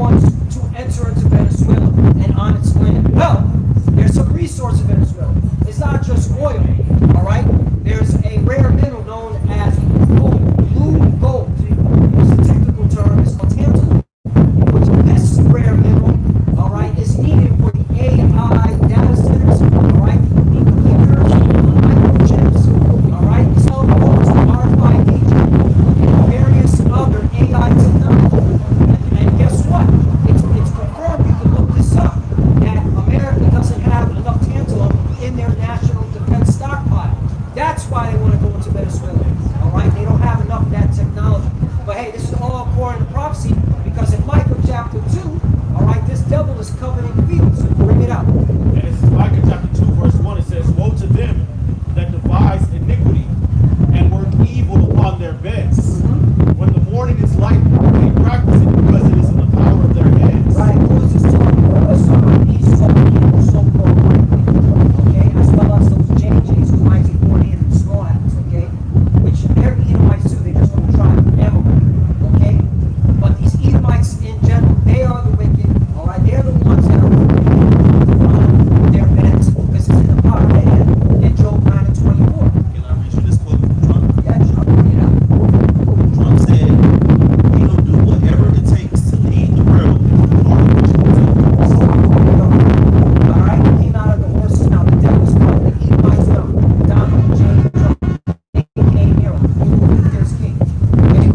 wants to enter into Venezuela and on its land? Well, there's some resource in Venezuela. It's not just oil, all right? There's a rare mineral known as gold, blue gold. It's a technical term. It's called tantalum. This rare mineral, all right, is needed for the AI data centers, all right, the computers, microchips, all right, cell phones, RFID, various other AI technology. And guess what? It's confirmed. You can look this up. That America doesn't have enough tantalum in their national defense stockpile. That's why they want to go into Venezuela. All right, they don't have enough of that technology. But hey, this is all according to prophecy, because in Micah chapter 2, all right, this devil is covered in fields. Bring it out. And this is Micah chapter 2, verse 1. It says, "Woe to them that devise iniquity and work evil upon their beds. When the morning is light, they practice it because it is in the power of their hands." Right, who is this talking about? He's talking about so-called white people, okay, as well as those JJs who might be born in the small hats, okay, which they're Edomites too, they just don't try to Amalek, okay, but these Edomites in general, they are the wicked, all right, they're the ones that are on their beds, because it's in the power of their hand in Job 9 and 24. Can I read you this quote from Trump? Yeah, Trump, bring it out. Trump said, "We don't do whatever it takes to lead the world into the heart of the All right, he came out of the horses now. The devil's coming. The Edomites now. Donald J. Trump, a.k.a. Nero, who there's king. Okay?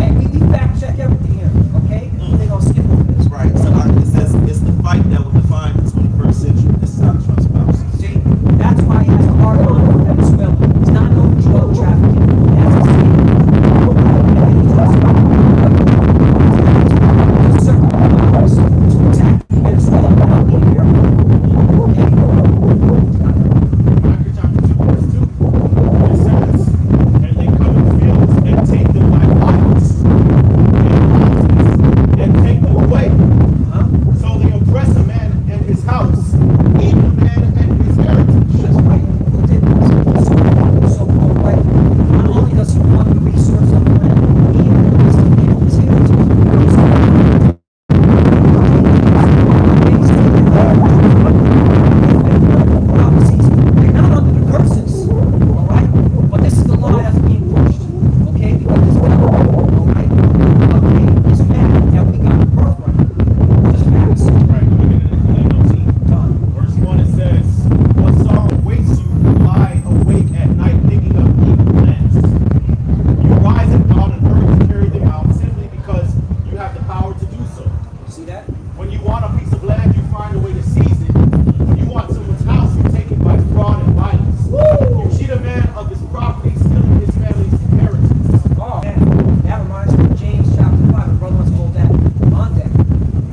And we fact check everything here. Okay? They're gonna skip over this. Right. So it says it's the fight that will define the 21st century. This is how Trump's about. See, that's why he has a hard on for Venezuela. It's not no drug trafficking. He has a to attack Venezuela without needing your help. Okay? Micah chapter 2, verse 2. It says, "And they come in fields and take them by violence, and take them away. Huh? So they oppress a man and his house, eat a man and his heritage." That's right. Who did this? So-called white. Not only does he want the resource of the land, he even wants to name his heritage. Prophecies. They're not under the curses, all right? But this is the lie that's being pushed, okay? Because this devil, all right, okay, is mad that we got the birthright. Just facts. Right, let me get it in the NLT. Done. Verse 1, it says, "What sorrow awaits you who lie awake at night digging up evil plans? You rise at dawn and hurry to carry them out simply because you have the power to do so. See that? When you want a piece of land, you find a way to seize it. When you want someone's house, you take it by fraud and violence. You cheat a man of his property, stealing his family's inheritance." Oh, man. That reminds me of James chapter 5. The brother wants to hold that on deck.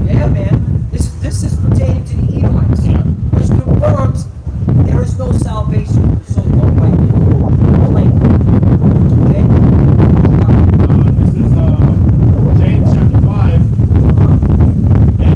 Yeah, man. This is pertaining to the Edomites, which confirms there is no salvation for so-called white people. Plain. Okay? This is James chapter 5. And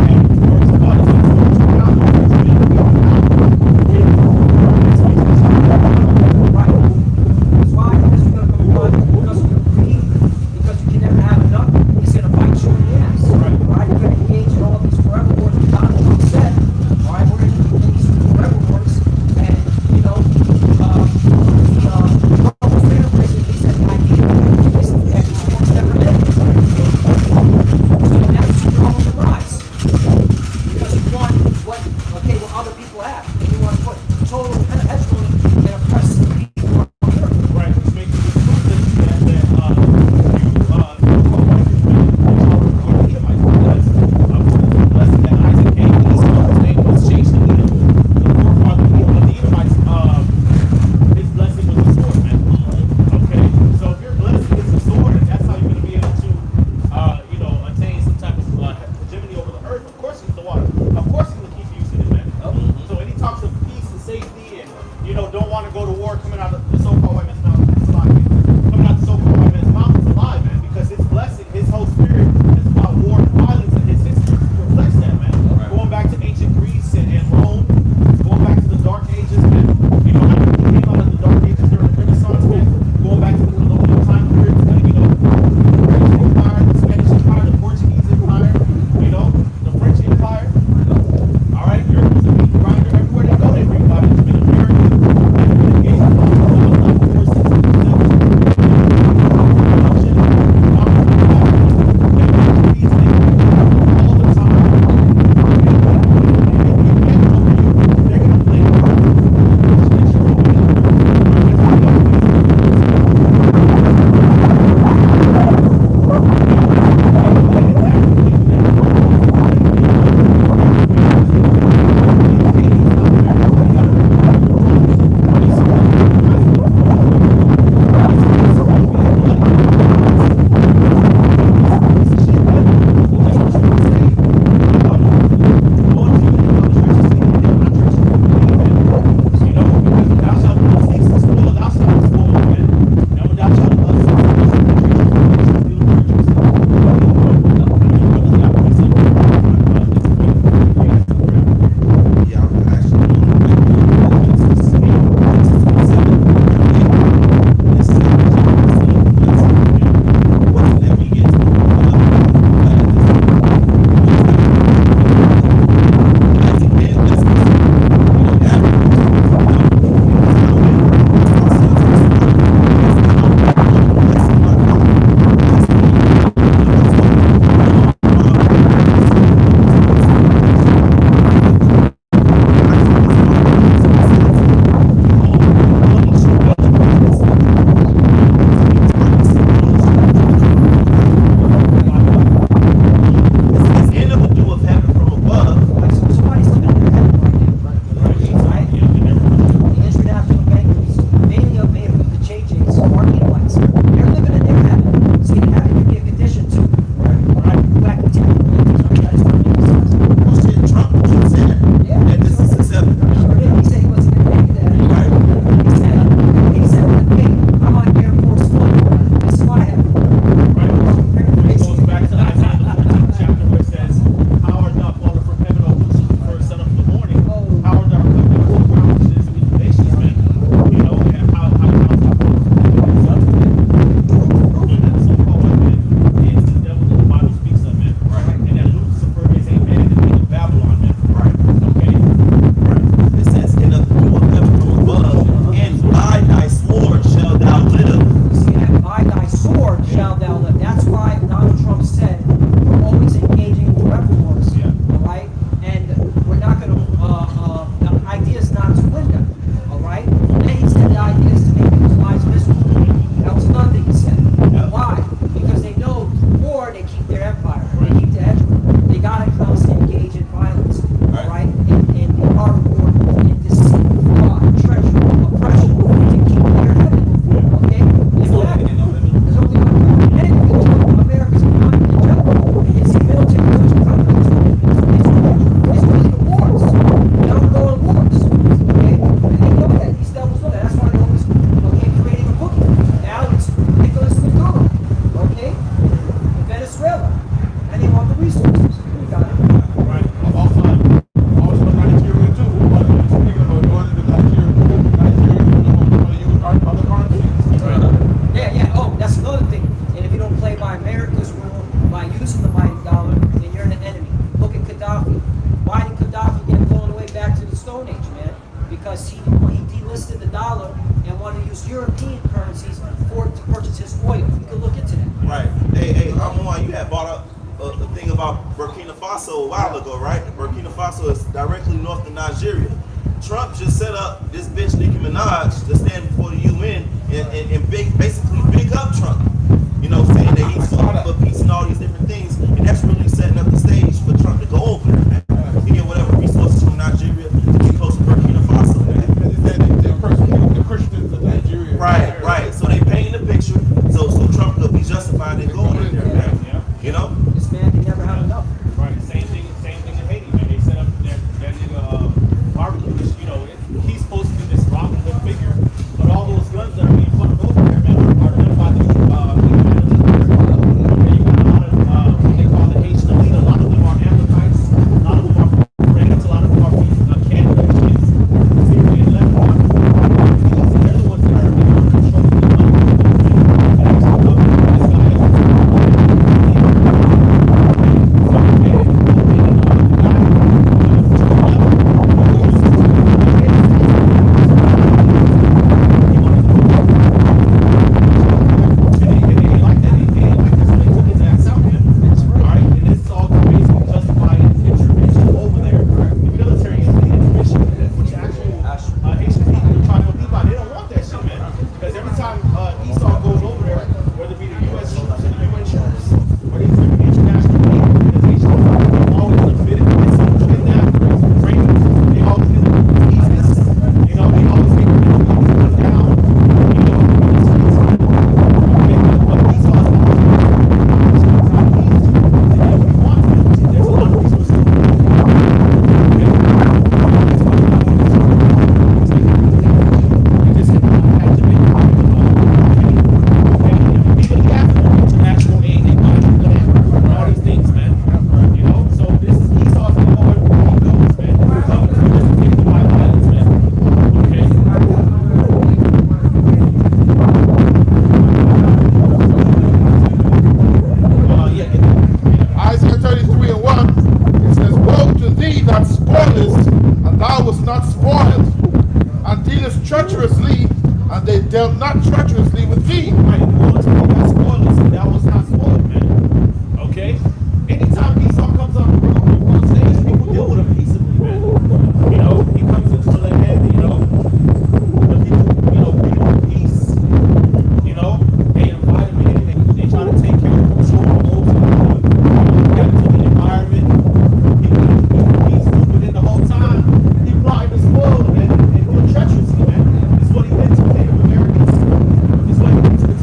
Burkina Faso a while ago, right? Burkina Faso is directly north of Nigeria. Trump just set up this bitch Nicki Minaj to stand before the UN and basically big up Trump. You know, saying that he's for peace and all these different things, and that's really setting up the stage for Trump to go over there, man. He get whatever resources from Nigeria to get close to Burkina Faso, man. They're persecuting the Christians of Nigeria. Right. So they painting the picture so Trump could be justified in going in there, man. You know? This man can never have enough. Right. Same thing in Haiti, man. They set up that nigga barbecue. You know, he's supposed to be this Robin Hood figure, but all those guns that are being fucked over there, man, are done by the and you got a lot of what they call the Haitian elite. A lot of them are Amalekites. A lot of them are friends. A lot of them are candidates. Syria and Lebanon. They're the ones that are controlling the money. treacherously, and they dealt not treacherously with thee. Right, that's spoilers, and that was not spoiled, man. Okay? Anytime Esau comes on stage, people deal with him peaceably, man. You know, he comes into the land, you know, the people, you know, bring him peace. You know, they invite him in, they try to take care of him, show him hope, get into the environment. He peace, but then the whole time, he plotted to spoil them and do treacherously, man. It's what he did to the Native Americans. It's what he did to the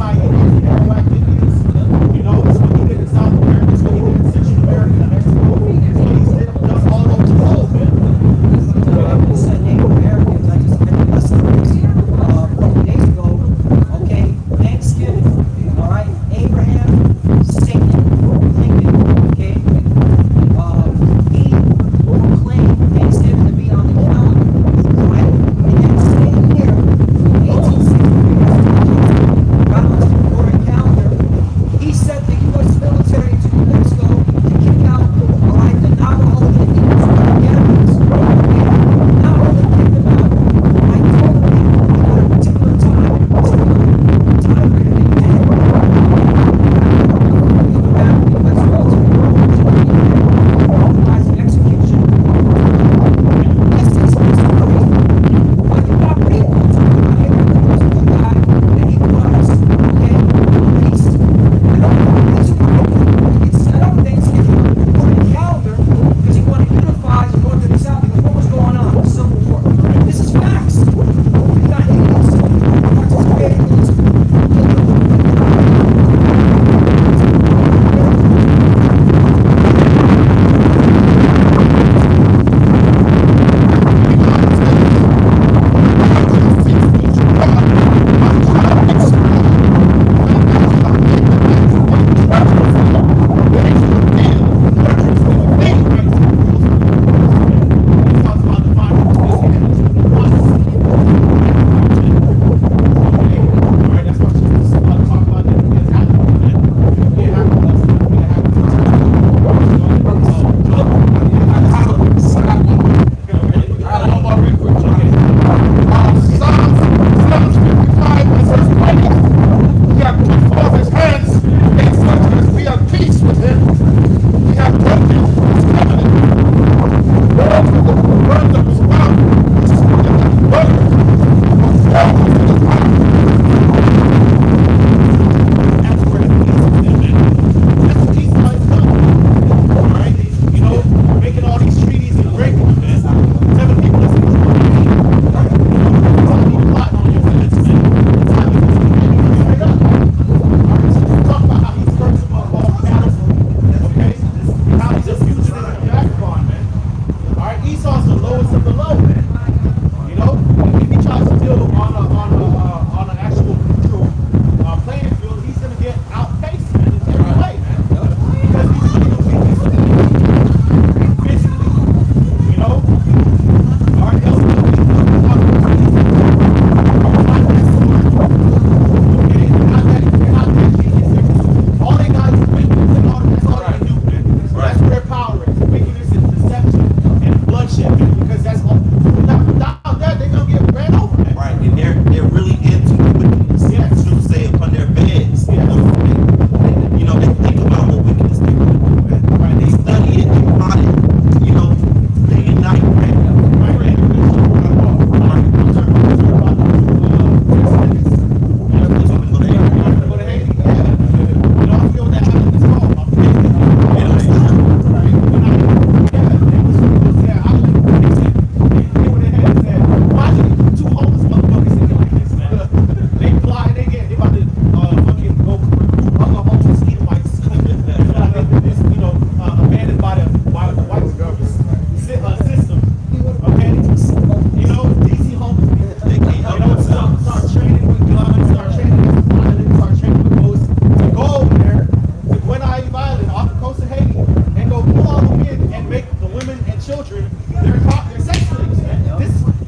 in and make the women and children their sex slaves, man.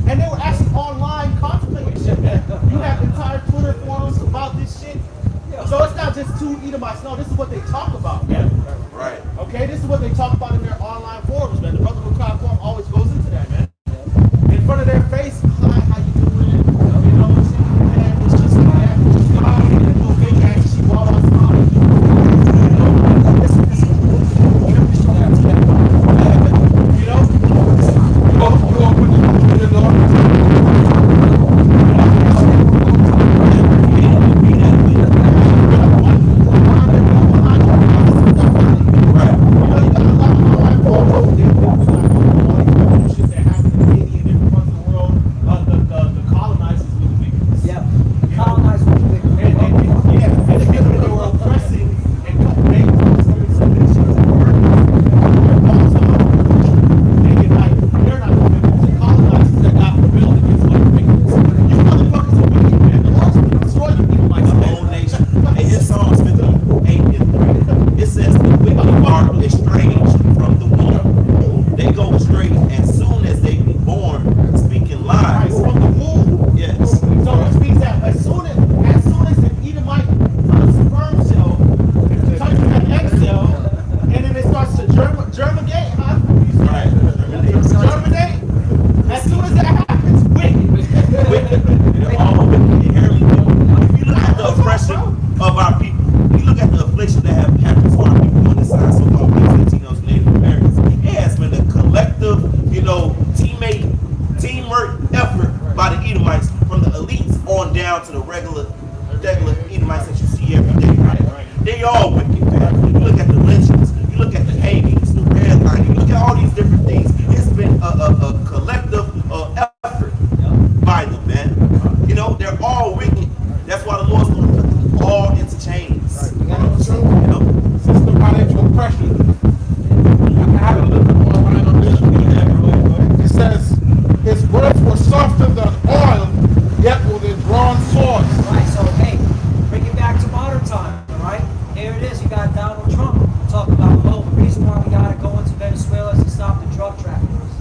And they were actually online contemplating shit, man. You have entire Twitter forums about this shit. So it's not just two Edomites. No, this is what they talk about, man. Right. Okay, this is what they talk about in their online forums, man. The Brotherhood Cloud Forum always goes into that, man. In front of their face, hi, how you doing? You know, man, it's just like that. It's just God, and do a fake ass, she brought us out. You know? You open the door. Yeah. Colonized with the victim. They were oppressing and making submissions and they're not the victims. The colonizers that got rebelled against other victims. You motherfuckers are wicked, man. The Lord's going to destroy you people like The whole nation. And in Psalms 58 and 3, it says the wicked are estranged from the womb. They go astray as soon as they be born, speaking lies. from the womb. Yes. So which means that as soon as an Edomite sperm cell touches an egg cell, and then it starts to germinate, huh? Right. Germinate. As soon as that happens, wicked. Wicked. They're all wicked, inherently wicked. If you look at the oppression of our people, you look at the affliction that have happened to our people on this side, so-called Latinos, Native Americans, it has been a collective, teamwork effort by the Edomites, from the elites on down to the regular Edomites that you see every day, right? They all wicked, man. You look at the lynchings, you look at the hangings, the redlining, you look at all these different things. It's been a collective effort by them, man. You know, they're all wicked. That's why the Lord's going to put them all into chains. You know? Systematic oppression. I have a little bit more line on this one. It says, his words were softer than oil, yet with a drawn sword. Right, so hey, bring it back to modern time, all right? Here it is, you got Donald Trump talking about, oh, the reason why we gotta go into Venezuela is to stop the drug traffickers,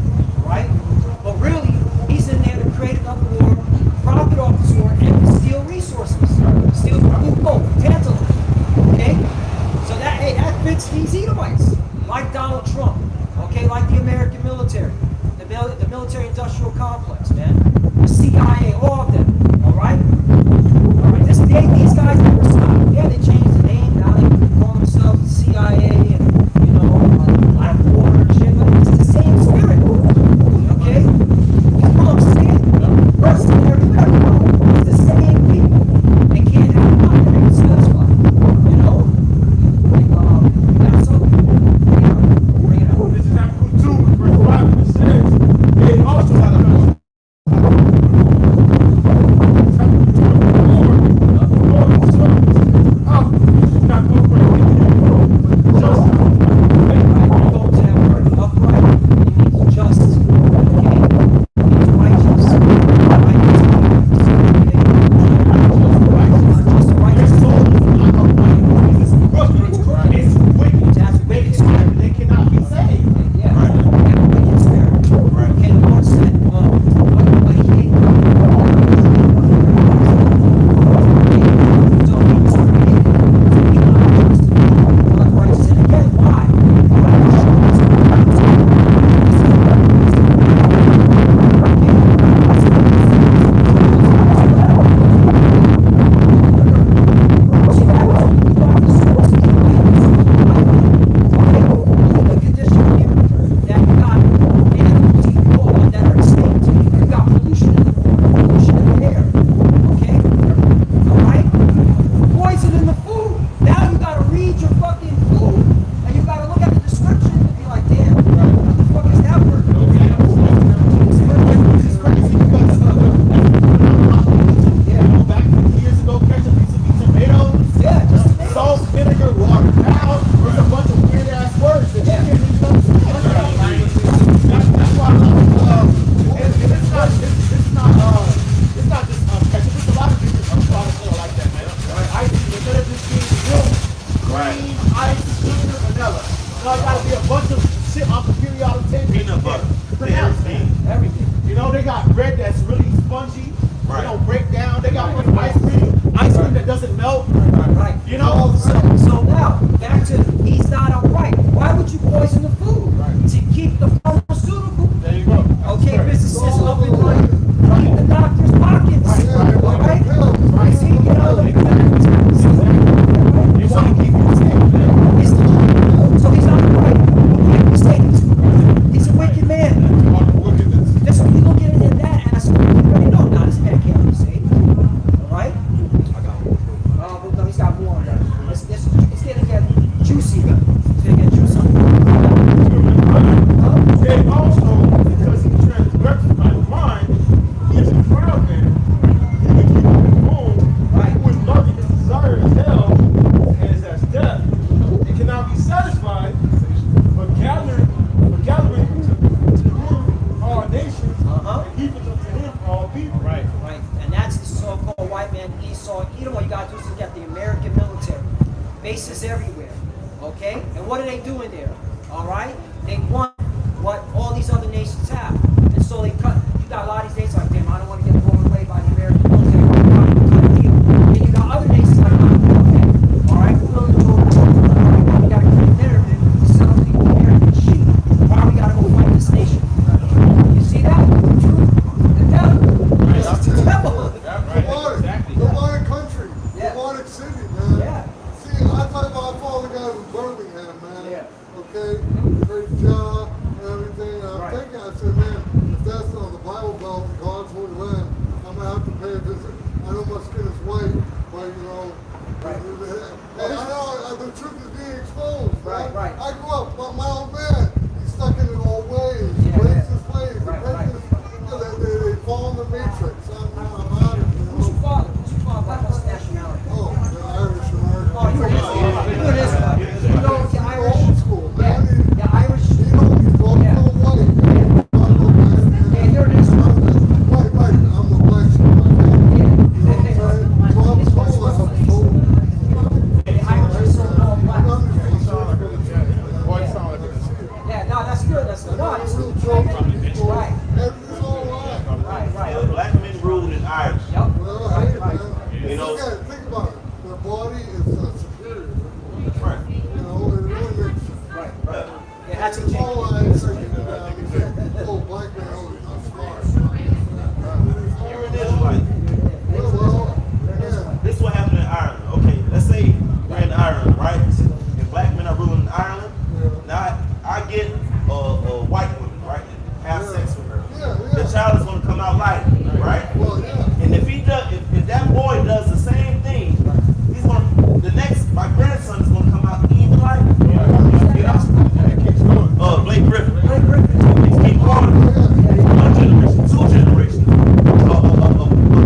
right? But really, he's in there to create another war, profit off this war, and to steal resources. Steal gold, tantalum, okay? So that fits these Edomites, like Donald Trump, okay? Like the American military, the military-industrial complex, man. The CIA, all of them, all right? All right, these guys never stop. Yeah, they changed the name, now they call themselves the CIA and, Blackwater and shit, but it's the same spirit, okay? You know what I'm saying? Personally, everybody, it's the same people. They can't have fun, they're not satisfied, you know? That's something. Bring it up. This is Habakkuk 2, verse 5, it says, they also had a the pharmaceutical. There you go. Okay, Right. businesses up and running. Keep the doctor's pockets. Right, right, All right. right? See, you know, They want to keep you safe. so he's not right. He's he's a wicked man. On the wickedness. That's when you look at it in that aspect. You already know, now this man can't be saved. All right? But no, he's got more on that. It's gonna get juicy. It's gonna get juicy. And also, because he transgressed my mind, he is a proud man. He would keep him home. Right. Who would love his desire is hell, and is as death. It cannot be satisfied, but gathering to him all nations, and heaping them to him all people. Right. Right. And that's the so-called white man Esau. Edom. All you gotta do is get the American military. Bases everywhere. Okay? And what are they doing there? All right? They want what all these other nations have. And so they cut. You got a lot of these nations like, damn, I don't want to get blown away by the American military. Cut a deal. And you got other nations like, okay, all right, we're willing to go. We got to keep there and sell the American sheep. Why we got to go fight this nation? You see that? The truth. The devil. It's the devil. Demonic country, Yeah. demonic city, man. Yeah. See, I talk about I follow the guy from Birmingham, man. Yeah. Okay, great job and everything. And I'm Right. thinking, I said, man, if that's on the Bible Belt, God's holy land, I'm gonna have to pay a visit. I know my skin is white, but you know, Right. hey, I know the truth is being exposed. Right, man. right. I grew up, my old man, he's stuck in the old ways, Yeah, racist ways. Right, The right. prejudice, they fall in the matrix. I'm out of it. Who's your father? Who's your father? What's the nationality? Oh, the Irish American. Oh, you're an Israelite. You know, the Irish. Old school, Yeah, man. the Irish. You know, he's all Yeah. so white. Yeah, you're an Israelite. Right, I'm a black school. Yeah. You know what I'm saying? So I'm told, I'm told. The Irish are so-called black. Boy, it sound like it. Yeah, no, that's good. That's good. No, it's Real joke from people. Right. It's all right. Right, Yeah, right. black men ruled in Ireland. Yep. Well, Right, hey, right. man. You know- Look at it, think about it. Their body is superior. Right. You know, it really makes Right, right. Yeah, that's a It's change. all I say. Oh, black man, oh, I'm smart. You're an Israelite. Well, yeah. This is what happened in Ireland. Okay, let's say we're in Ireland, right? And black men are ruling Ireland. Now I get a white woman, right? And have sex with her. Yeah, The yeah. child is gonna come out light, right? Well, yeah. And if he does, if that boy does the same thing, he's gonna my grandson is gonna come out even light. You know? It keeps going. Blake Griffin. Blake Griffin. Keep going. One generation, two generations.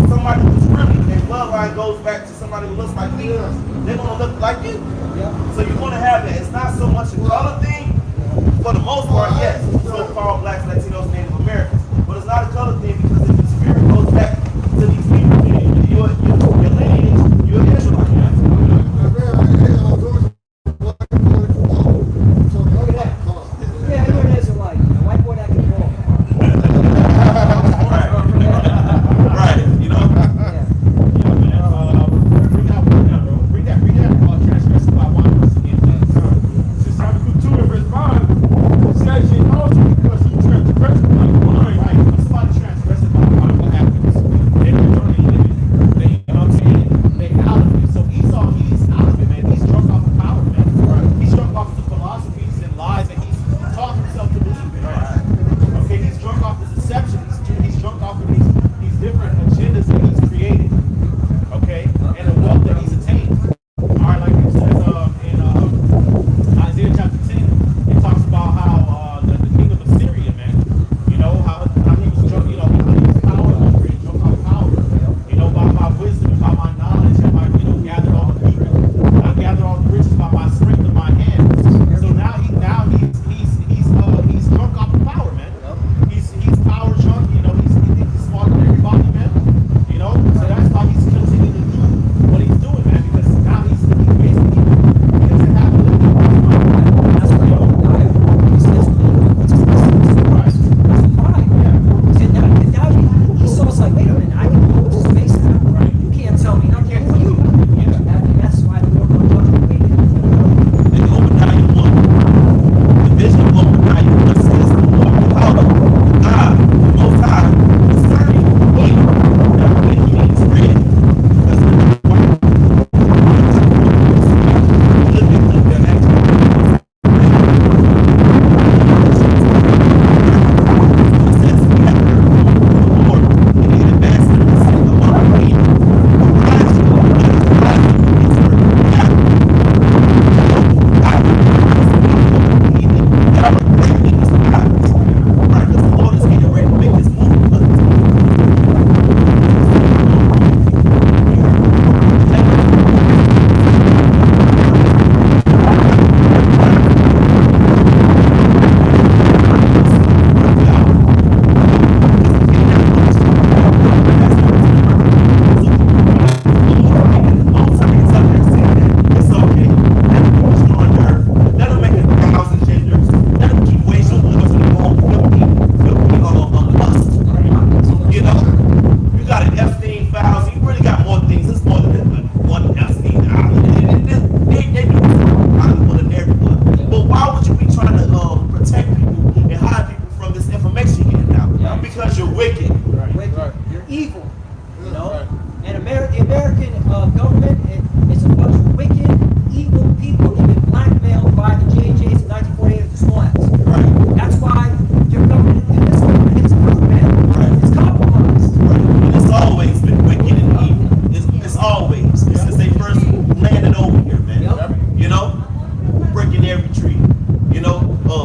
Somebody who's really, their bloodline goes back to somebody who looks like me. They're gonna look like you. Yep. So you're gonna have that. It's not so much a color thing. For the most part, yes, so-called blacks, Latinos, Native Americans. But it's not a color thing because if the spirit goes back to these people, your lineage, you're an Israelite. Yeah, you're an Israelite. A white boy that can walk. evil, you know. Right. And the American government is a bunch of wicked, evil people who've been blackmailed by the JJs in 1948 at the Small Acts. Right. That's why your government, this government is crooked, man. Right. It's compromised. Right. And it's always been wicked and evil. It's always since they first landed over here, man. Yep. You know, breaking every tree. You know,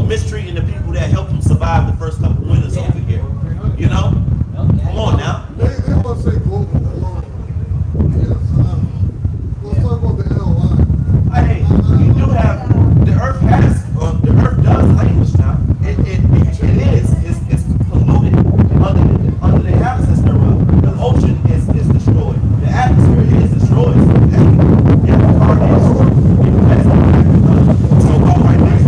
mistreating the people that helped them survive the first couple winters over here. You know, come on now. They want to say global warming. Yes, let's talk about the NOI. Hey, you do have the Earth has the Earth does language now. It is. It's polluted under the absence thereof. The ocean is destroyed. The atmosphere is destroyed. Every part is destroyed. So all right there.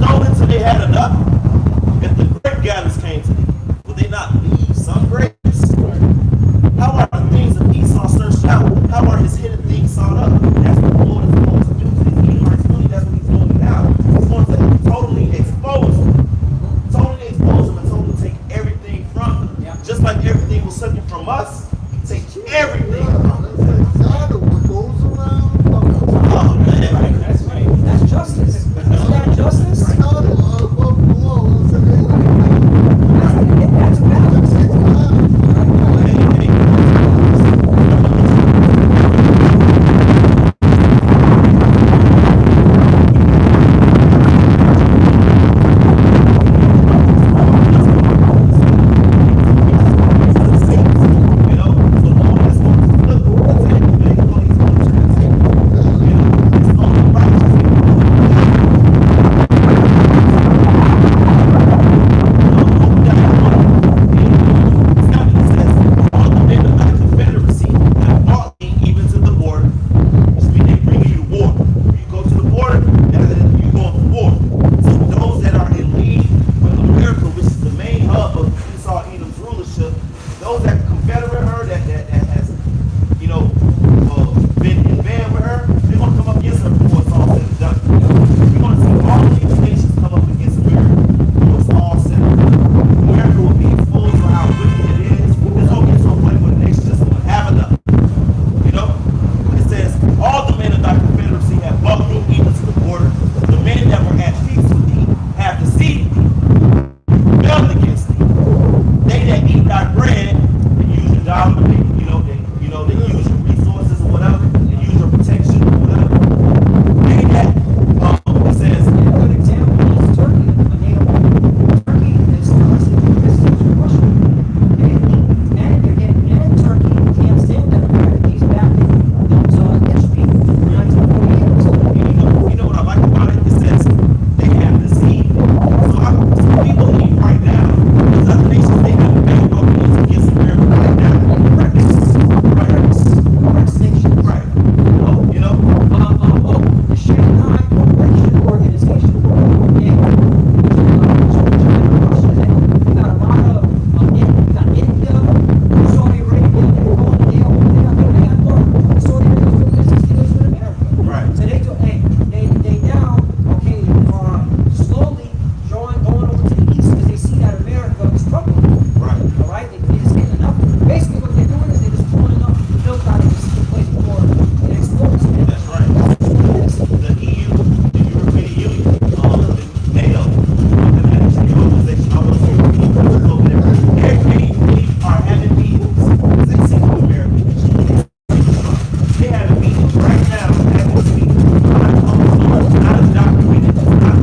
stone until they had enough? If the grape gatherers came to thee, would they not leave some grapes? How are the things of Esau searched out? How are his hidden things sought up? That's what the Lord is going to do to these Edomites. Really, that's what he's doing now. He's going to totally expose them. Totally expose them and totally take everything from them. Yeah. Just like everything was taken from us, take everything Yeah, from them. that's exactly what goes around. Oh, man. That's right. That's justice. Isn't that justice? It's not above the law. It's an alien. That's balance. It's not. Hey, hey. You know, so the Lord is going to flip the table. He's going to turn the table. You know, it's only righteous people. All the men of thy confederacy have brought thee even to the border, which means they bring you to war. You go to the border, and then you go for war. So those that are in league with America, which is the main hub of Esau Edom's rulership, those that confederate her, that has, you know, been in band with her, they're going to come up against her before it's all said and done. You're going to see all of these nations come up against America before it's all said and done. America will be exposed for how wicked it is. It's going to get to a point where the nation just going to have enough. You know? It says, all the men of thy confederacy have brought thee even to the border. The men that were at peace with thee have deceived thee, rebelled against thee. They that eat thy bread and use your dollar, they use your resources or whatever, they use your protection or whatever. They that, it says, A good example is Turkey. Turkey is constantly visiting Russia. Okay? And Turkey can't stand that America. He's backing those HP from 1948. you know what I like about it? It says they have deceived. So we believe right now, there's other nations they have made weapons against America right now. Correct nation. Right. You know? The Shanghai Cooperation Organization. Okay? You got a lot of India, Saudi Arabia, they got more Saudi Arabia doing business deals with America. Right. So they now, okay, are slowly going over to the east because they see that America is troubled. Right. All right, they just get enough. Basically, what they're doing is they're just pulling enough milk out of this place before it explodes. That's right. The EU, the European Union, the NATO, the Energy Organization, all those European countries over there, they are having meetings. They see America. They have meetings right now as we speak. Not documented, not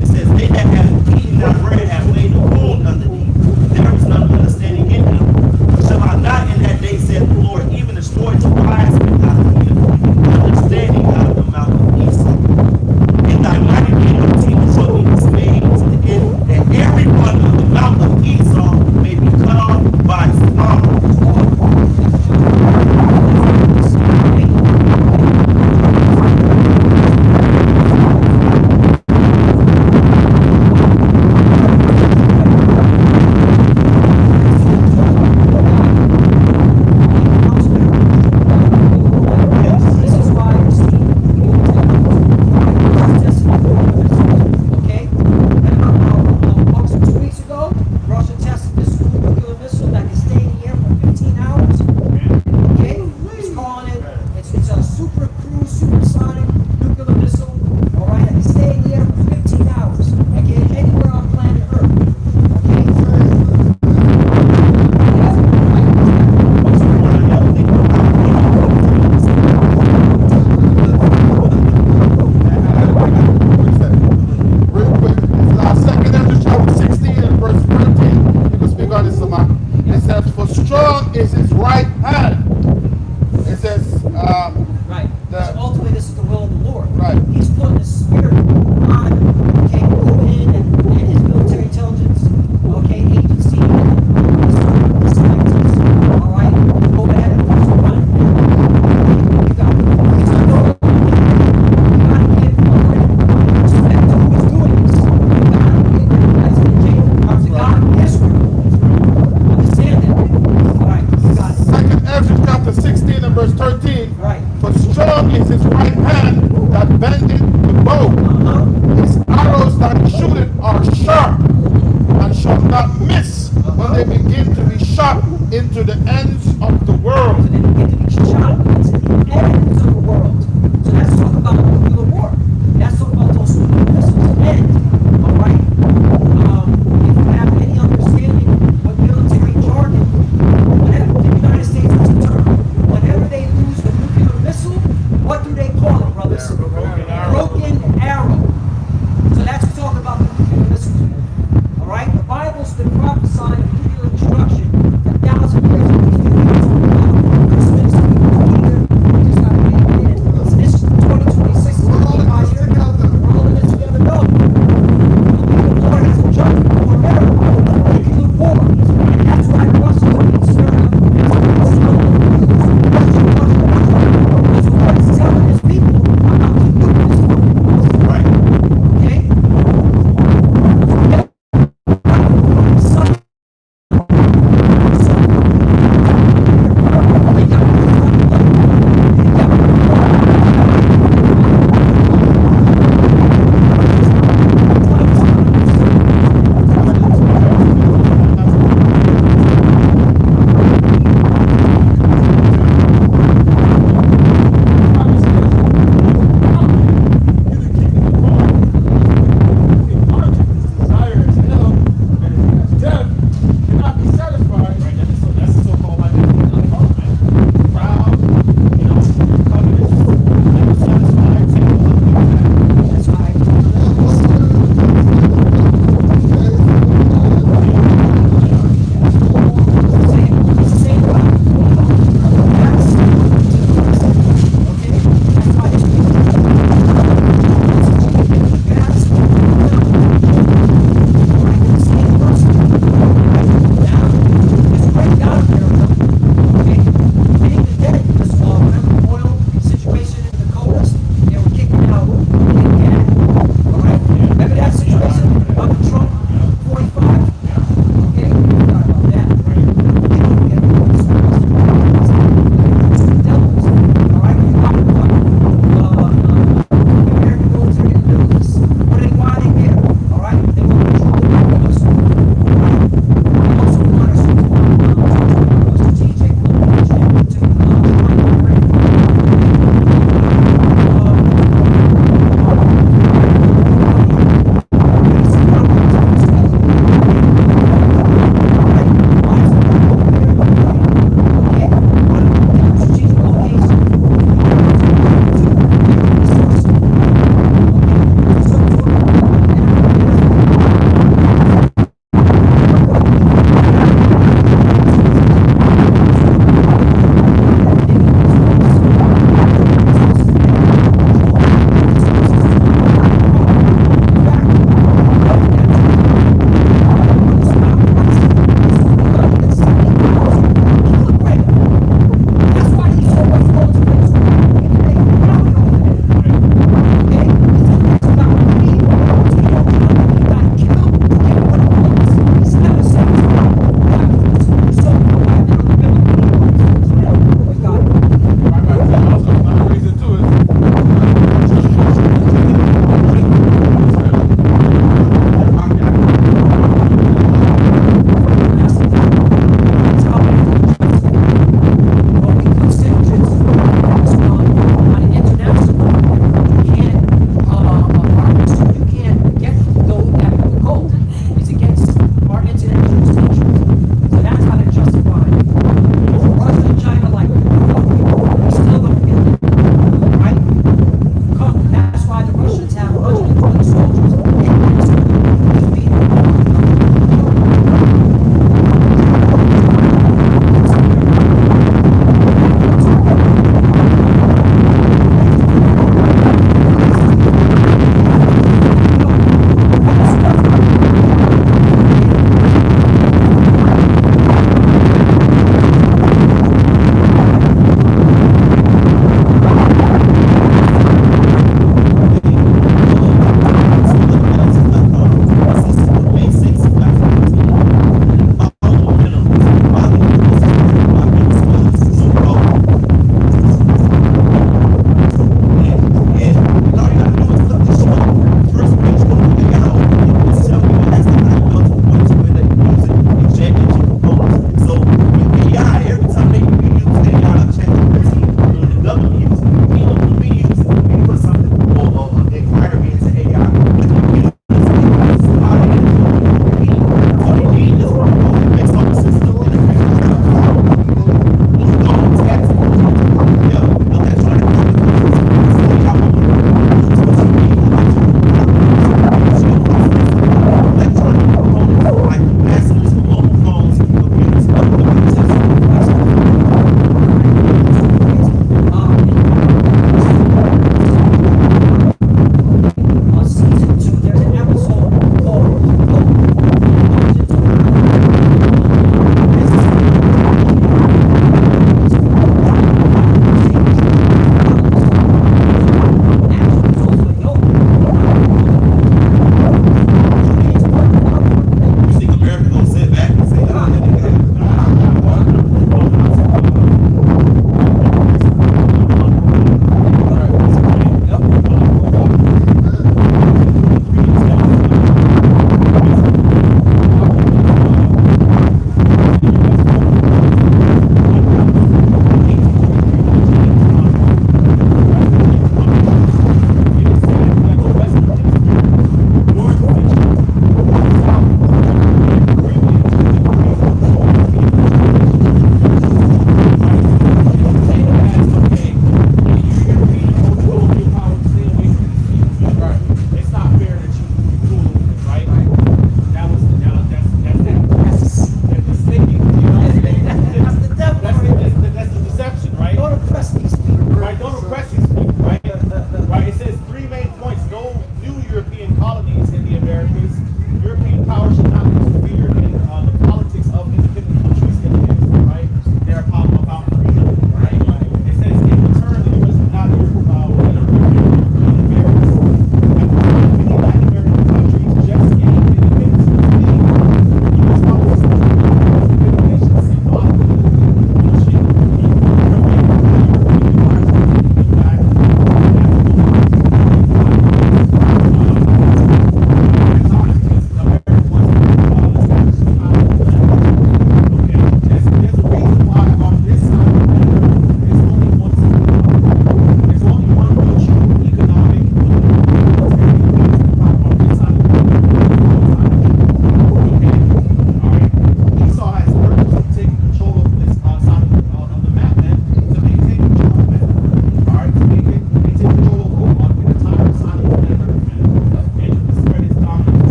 it says, they that have eaten thy bread have laid a wound under thee. There is none understanding in them. Shall I not in that day, saith the Lord, even destroy the wise men out of Edom, understanding out of the mouth of Esau. In thy mighty team shall be dismayed to the end that every one of the mouth of Esau may be cut off by slaughter. This is why you see okay? About 2 weeks ago, Russia tested this nuclear missile that can stay in the air for 15 hours. Okay? It's calling it, it's a super cruise, supersonic nuclear missile, all right, that can stay in the air for 15 hours. That can hit anywhere on planet Earth. Okay? Real quick, Second Ezra chapter 16 and verse 13. You can speak on this, Samah. It says, "For strong is his right hand." It says, Right. The- So ultimately, this is the will of the Lord. Right. He's putting the spirit on, okay, Putin and his military intelligence, okay, agency, and the scientists, all right, go ahead and 16 and verse 13. Right. For strong is his right hand that bendeth the bow. Uh-huh. His arrows that he shooteth are sharp, and shall not miss when they begin to be shot into the ends of the world. So then you get to be shot into the ends of the world. So let's talk about nuclear war. Let's talk about those nuclear missiles end. All right. If you have any understanding what military jargon, whenever the United States has a term, whenever they lose the nuclear missile, what do they call it, brothers? Broken arrow. Broken arrow. So let's talk about the nuclear missiles. All right. The Bible's been prophesying nuclear destruction for thousands of years. Christmas,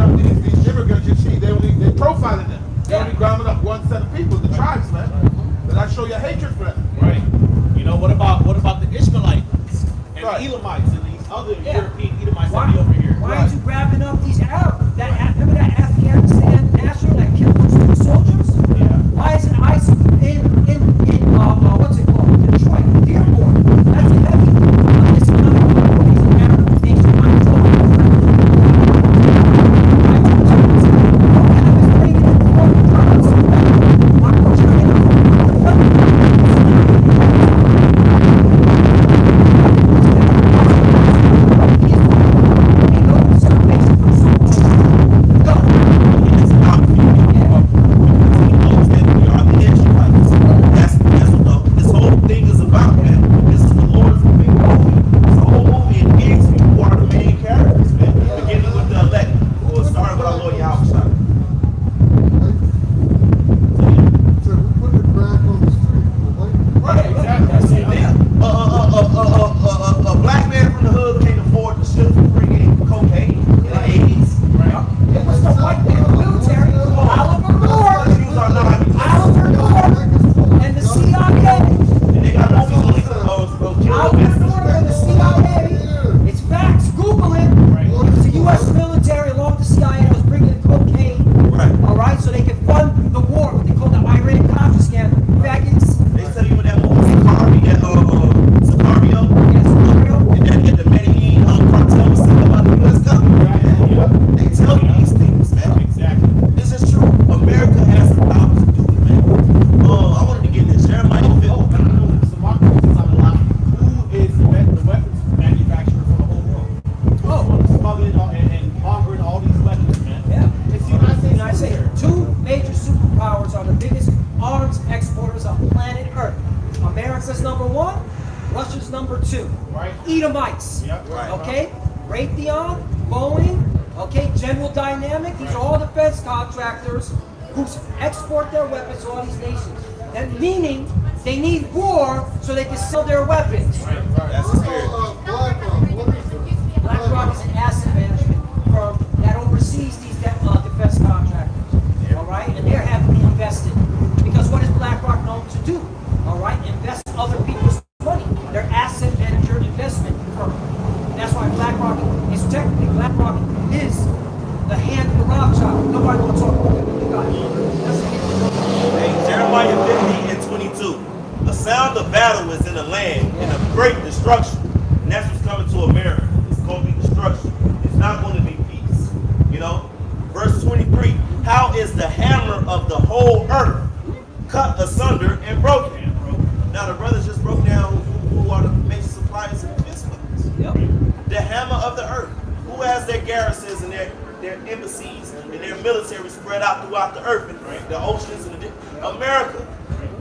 come these immigrants, you see, they profiling them. They only grounding up one set of people, the tribes, man. But I show you hatred for them. Right. You know, what about the Ishmaelites and Right. the Elamites and these other Yeah. European Edomites Why, that be over here? why aren't you grabbing up these Arabs? Remember that Afghanistan national that killed those soldiers? Yeah. Why isn't ICE in what's it called? Detroit, Dearborn. That's a heavy Islamic Arab nation. This whole thing is about, man. This is the Lord's big movie. It's a whole movie and gigs who are the main characters, man. Beginning with the elect, or starting with our Lord Yahweh. So we put the crack on the street. Right, exactly. A black man from the hood can't afford the shit to bring in cocaine in the 80s. Right. It was the white man military, Oliver North, Jews are not. Oliver North, and the CIA. And they got movies on Oliver North and the CIA. It's facts. Google it. It was the U.S. military along with the CIA that was bringing in cocaine. Right. All right, so they could fund the war, what they call the Iran-Contra scandal. Faggots. They said even that movie Sicario, Yes, Israel. and the Medellin cartel was saying about the U.S. government. They tell you these things, man. Exactly. This is true. America has the power to do it, man. I wanted to get this. Jeremiah 50. So my question is on the line. Who is the weapons manufacturer for the whole world? Who's smuggling and mongering all these weapons, man? Yeah. It's the United States. United States. Two major superpowers are the biggest arms exporters on planet Earth. America's number one, Russia's number two. Right. Edomites. Yep. Right. Okay? Raytheon, Boeing, okay, General Dynamic, these are all defense contractors who export their weapons to all these nations. That meaning they need war so they can sell their weapons. That's the spirit. What is it? BlackRock is an asset management firm that oversees these defense contractors. All right, and they're heavily invested because what is BlackRock known to do? All right, invest other people's money. They're asset manager investment firm. And that's why BlackRock is technically the hand of the Rothschild. Nobody wants to talk about that. You got it. That's the hand of the Rothschild. Hey, Jeremiah 50 and 22. A sound of battle is in the land and of great destruction. And that's what's coming to America. It's going to be destruction. It's not going to be peace. You know? Verse 23. How is the hammer of the whole earth cut asunder and broken? Now the brothers just broke down who are the major suppliers of defense weapons. Yep. The hammer of the earth. Who has their garrisons and their embassies and their military spread out throughout the earth and the oceans and America.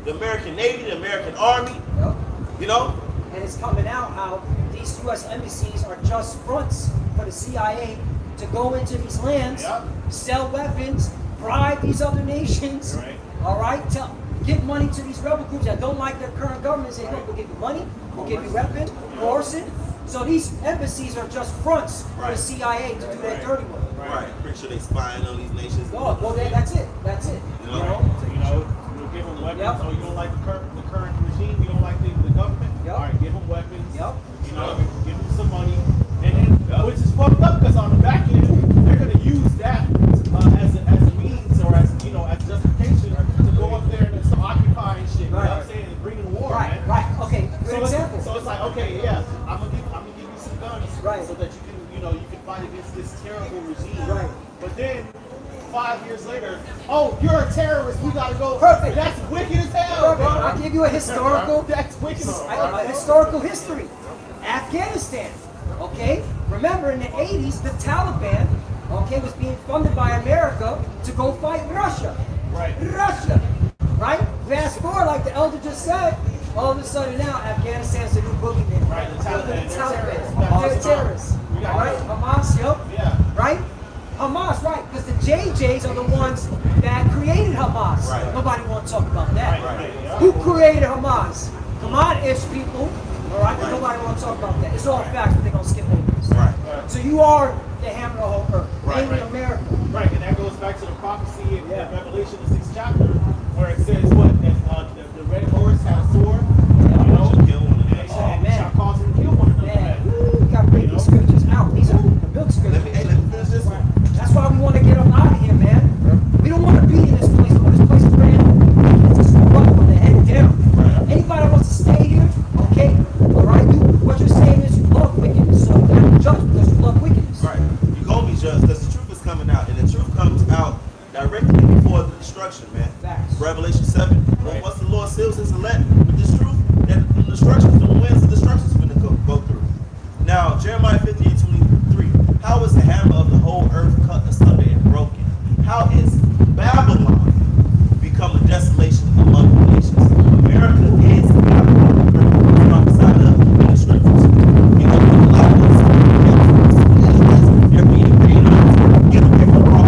The American Navy, the American Army, Yep. you know? And it's coming out how these U.S. embassies are just fronts for the CIA to go into these lands, Yep. sell weapons, bribe these other nations, Right. all right, to give money to these rebel groups that don't like their current government. Say, look, we'll give you money, we'll give you weapons, coercion. So these embassies are just fronts for the Right. CIA to do their dirty work. Right. Pretty sure they spying on these nations. Oh, well, that's it. That's it. You You know? know? You know, you'll give them weapons. Yep. Oh, you don't like the current regime? You don't like the government? Yep. All right, give them weapons. Yep. You know, give them some money. And then, which is fucked up because on the back end, they're going to use that as a means or as, you know, as justification to go up there and some occupying shit. You know what I'm Right. saying? And bring in war, Right, man. right. Okay, good So example. it's like, okay, yeah, I'm gonna give you some guns, Right. so that you can, you know, you can fight against this terrible regime. Right. But then 5 years later, oh, you're a terrorist. We gotta go. Perfect. That's wicked as hell, bro. I'll give you a historical That's wicked as hell. historical history. Afghanistan, okay? Remember in the 80s, the Taliban, okay, was being funded by America to go fight Russia. Right. Russia, right? Fast forward, like the elder just said, all of a sudden now Afghanistan's the new boogeyman. Right, the Taliban. The They're terrorists. They're terrorists. We got All right, it. Hamas, yep. Yeah. Right? Hamas, right? Because the JJs are the ones that created Hamas. Right. Nobody want to talk about that. Right, yeah. Who created Hamas? Come on, ish people. All right, but nobody want to talk about that. It's all facts, but they're gonna skip over this. Right. So you are the hammer of the whole earth, Right, mainly right. America. Right, and that goes back to the prophecy in Yeah. Revelation, the 6th chapter, where it says what? That the red horse had a sword, you know, Should kill one and another. Oh, it man. shall cause them to kill one another. Man, Man. woo, got to bring these scriptures out. These are the milk scriptures. Let me finish this one. That's why we want to get them out of here, man. We don't want to be in this place. No, this place is brand new. It's just corrupt from the head down. Anybody that wants to stay here, okay, all right. What you're saying is you love wickedness, so you have to judge because you love wickedness. Right. You're going to be judged because the truth is coming out. And the truth comes out directly before the destruction, man. Facts. Revelation 7. Once the Lord seals his elect with this truth, that the destruction, the winds of destruction is going to go through. Now, Jeremiah 58:23. How is the hammer of the whole earth cut asunder and broken? How is Babylon become a desolation among the nations? America is Babylon. Prophesied of in the scriptures. You know, a lot of us, they're being paid get away from all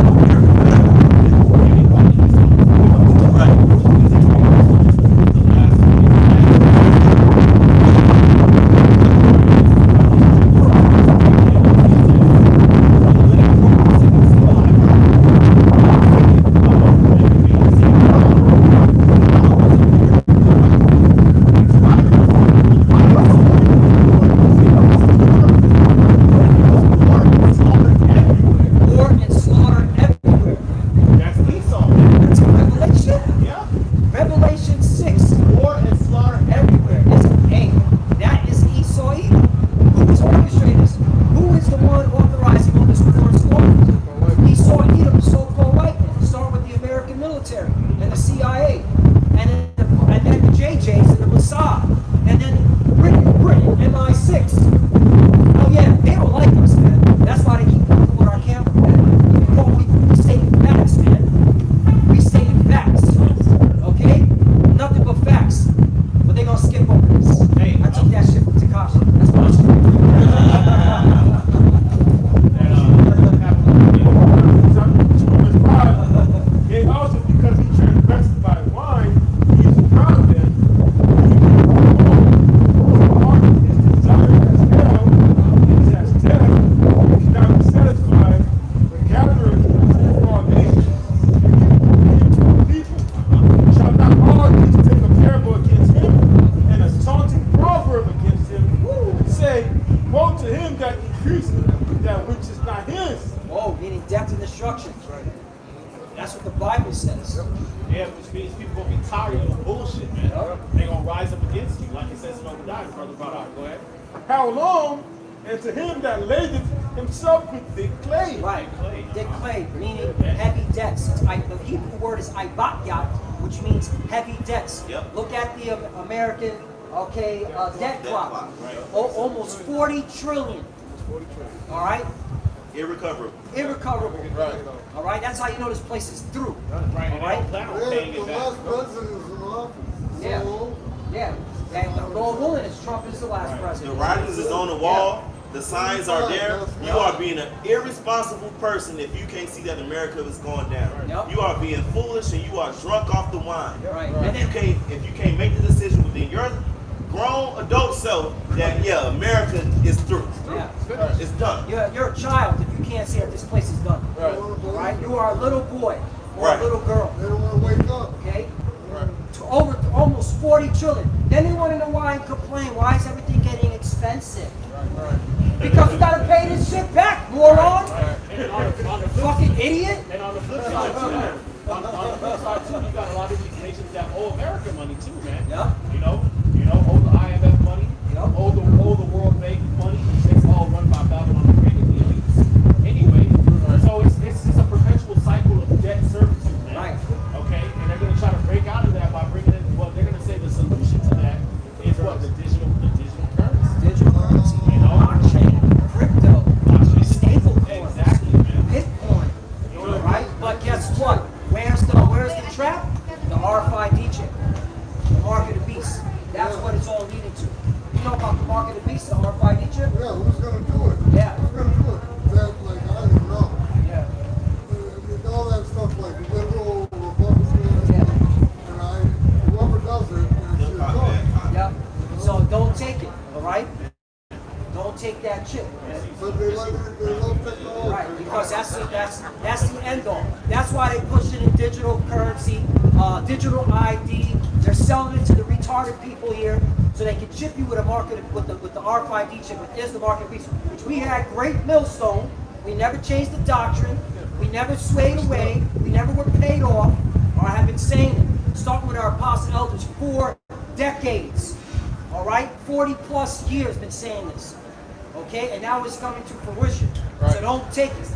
War and slaughter everywhere. That's Esau. That's Revelation. Yeah. Revelation 6. War and slaughter Everywhere. Hey, that is Esau Edom. Who is orchestrating this? Who is the one authorizing all this war and slaughter? Esau Edom, the so-called white man. Start with the American military and the CIA, and then the JJs and the Mossad, and then Britain, MI6. Oh yeah, they don't like us, man. That's why they keep working with our camera, man. We stating facts, man. We stating facts. Okay? Nothing but facts. But they gonna skip over this. Hey, I took that shit from Takashi. That's what I said. And also because he transgressed by wine, he is proud of them. His desire as hell, is as death, he cannot be satisfied, but gathering from all nations. People shall not argue to take a parable against him, and a taunting proverb against him, and say, woe to him that increases that which is not his. Oh, meaning death and destruction. That's what the Bible says. Yeah, which means people gonna be tired of the bullshit, man. They're gonna rise up against you, like it says in Obadiah, brother. Go ahead. How long? And to him that ladeth himself with thick clay. Right. Dick clay, meaning heavy debts. The Hebrew word is ibakyat, which means heavy debts. Yep. Look at the American, debt clock. clock, right. Almost 40 trillion. All right? irrecoverable. Irrecoverable. Right. All right? That's how you know this place is through. Right, All right? plan on Yeah, paying the it back. last president is in office. Yeah. So, Yeah. And Lord willing, is Trump is the last The president. writings is on the wall. The signs are there. You are being an irresponsible person if you can't see that America is going down. Yep. You are being foolish and you are drunk off the wine. Right. And if you can't make the decision within your grown adult self that America is through. Yeah. It's done. You're a child if you can't see that this place is done. Right. All right? You are a little boy or Right. a little girl. they don't want to wake up. Okay? Right. To over almost 40 trillion. Then they want to know why and complain. Why is everything getting expensive? Right. Because you gotta pay this shit back, moron. And on the flip Fucking idiot. And on the flip side too, on the flip side too, you got a lot of these nations that owe America money too, man. Yeah. You know, owe the IMF money, Yep. owe the World Bank money. It's all run by Babylon the Great and the elites. Anyway, so it's just a perpetual cycle of debt servitude, man. Right. Okay, and they're gonna try to break out of that by bringing in. Well, they're gonna say the solution to that is what the digital currency. Digital currency, You know? blockchain, crypto, stable coins, Exactly, man. Bitcoin. All right. But guess what? Where's the trap? The RFID chip. The mark of the beast. That's what it's all leading to. You know about the mark of That's the end all. That's why they push it in digital currency, digital ID. They're selling it to the retarded people here, so they can chip you with a market with the RFID chip. It is the market piece, which we had great millstone. We never changed the doctrine. We never swayed away. We never were paid off. Or I have been saying it, starting with our apostle elders, 4 decades. All right, 40 plus years been saying this. Okay, and now it's coming to fruition. Right. So don't take it.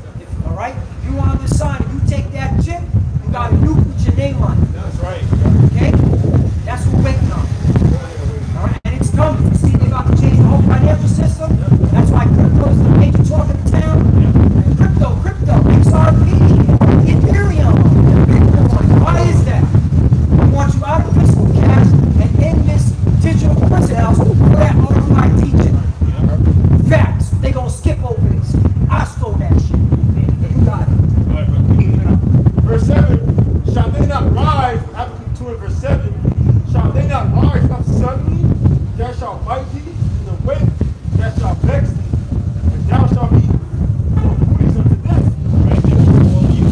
All right, if you want to sign, if you take that chip, you got a nuke with your name on it. That's right. Okay, that's what we're waiting on. All right, and it's coming. You see, they about to change the whole financial system. That's why crypto is the major talk of the town. Crypto, XRP, Ethereum, Bitcoin. Why is that? We want you out of physical cash and in this digital prison house for that RFID chip. Facts. They gonna skip over this. I stole that shit. You got it. Verse 7, shall they not rise, Habakkuk 2 and verse 7, shall they not rise up suddenly, that shall bite thee in the wet, that shall vex thee, and thou shalt be for booties unto death. Right, this is all you.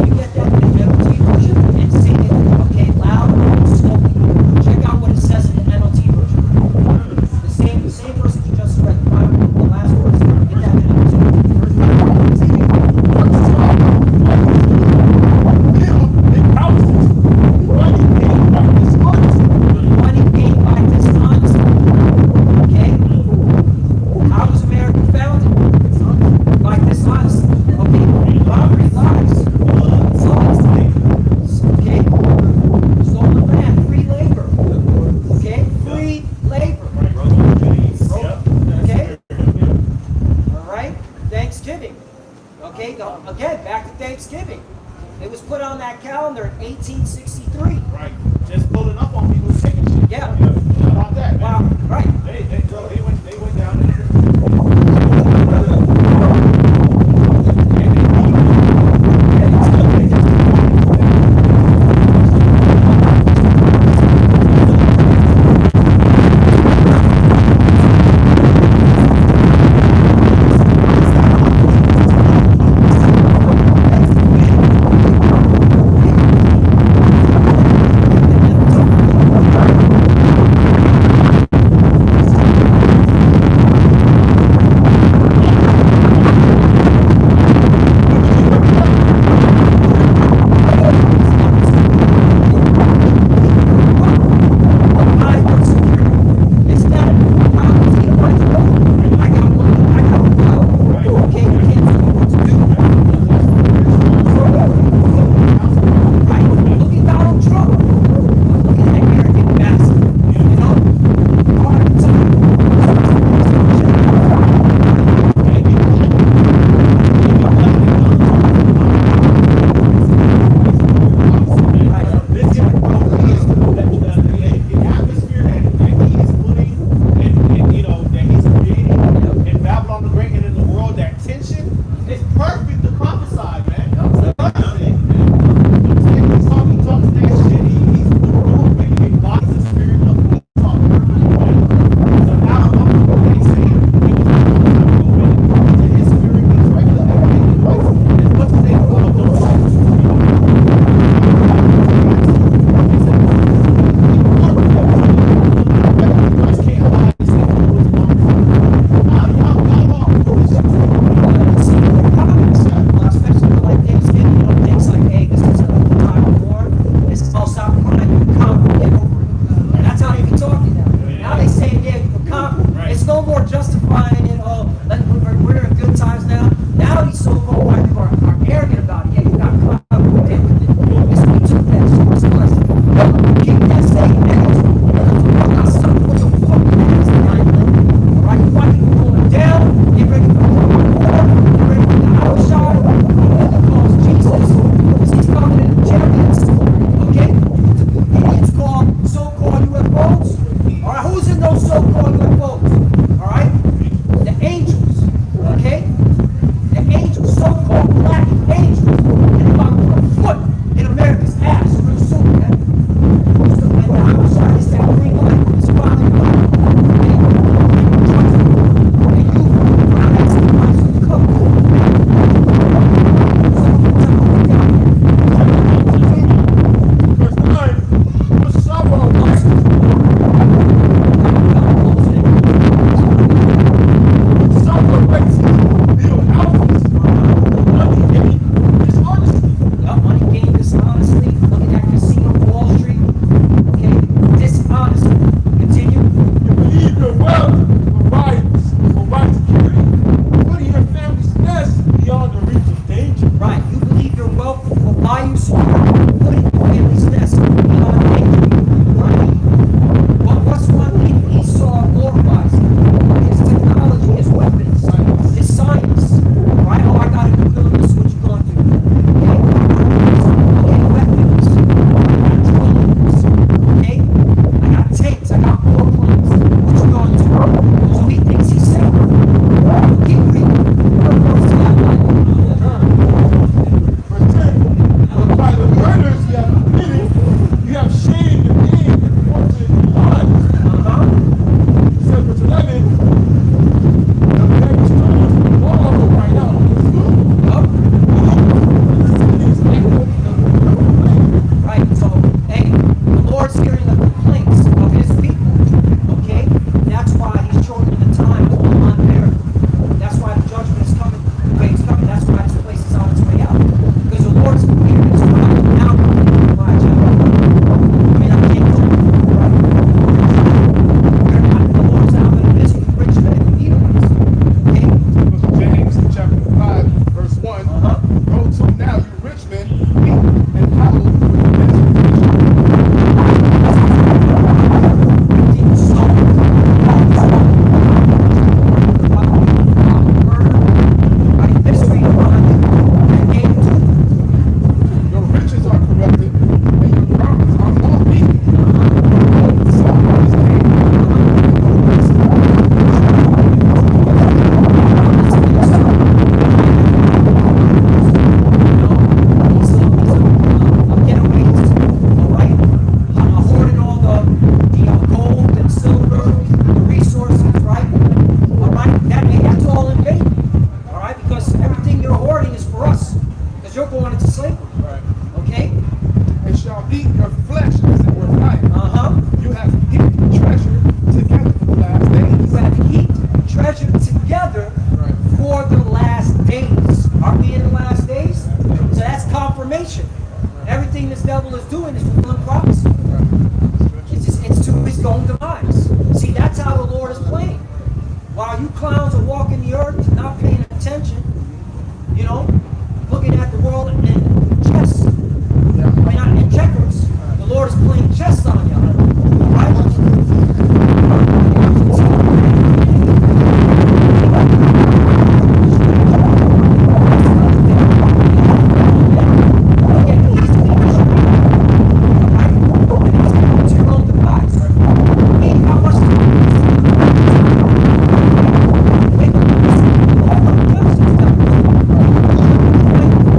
You get that in the NLT version and sing it, okay, loud and slowly. Check out what it says in the NLT version. The same verse that you just read, the last words. Get that in the NLT. Money gained by dishonesty. Okay? How was America founded? By dishonesty. Okay? Robbery, lies. Okay? Stolen land, free labor. Okay? Free labor. Okay? All right? Thanksgiving. Okay? Again, back to Thanksgiving. It was put on that calendar in 1863. Right. Just pulling up on people taking shit. Yeah. How about that? Wow. Right. They went down there. this devil is doing is fulfilling prophecy. It's to his own demise. See, that's how the Lord is playing. While you clowns are walking the earth, not paying attention, you know, looking at the world in chess, I mean, not in checkers. The Lord is playing chess on you, right?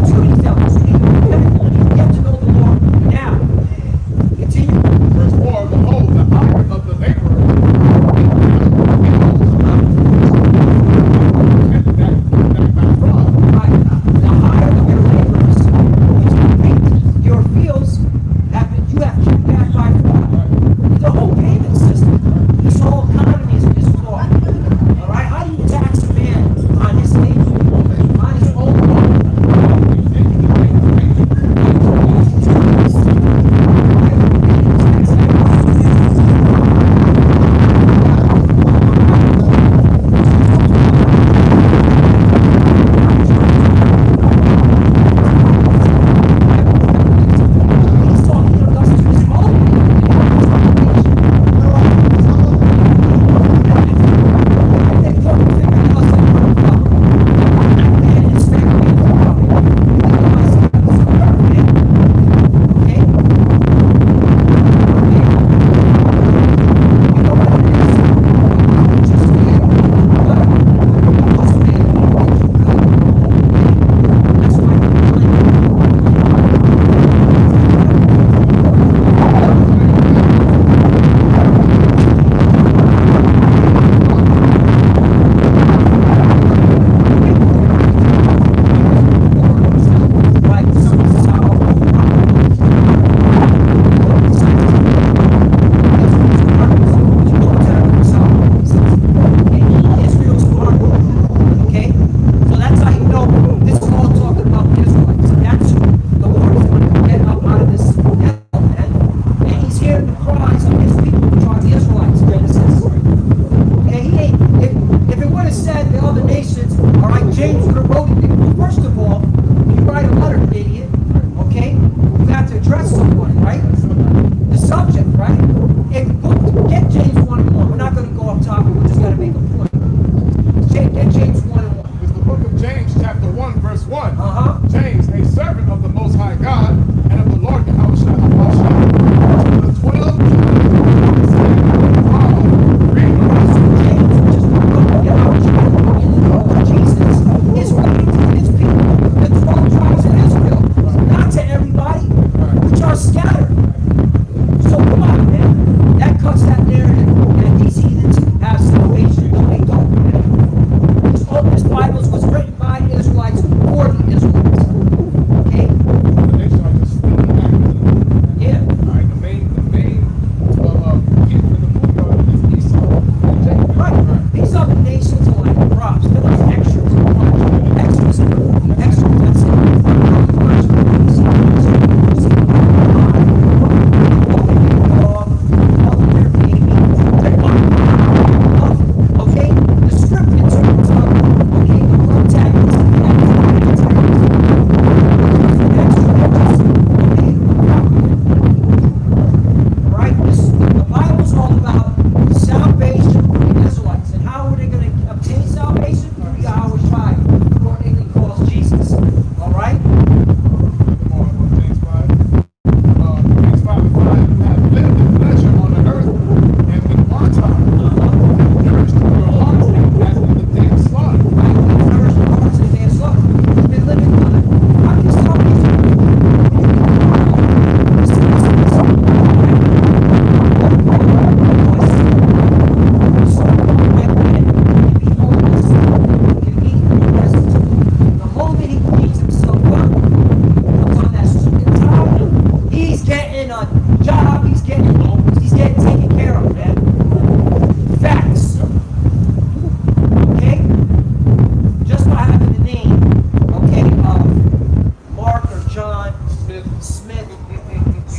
Two of these devils.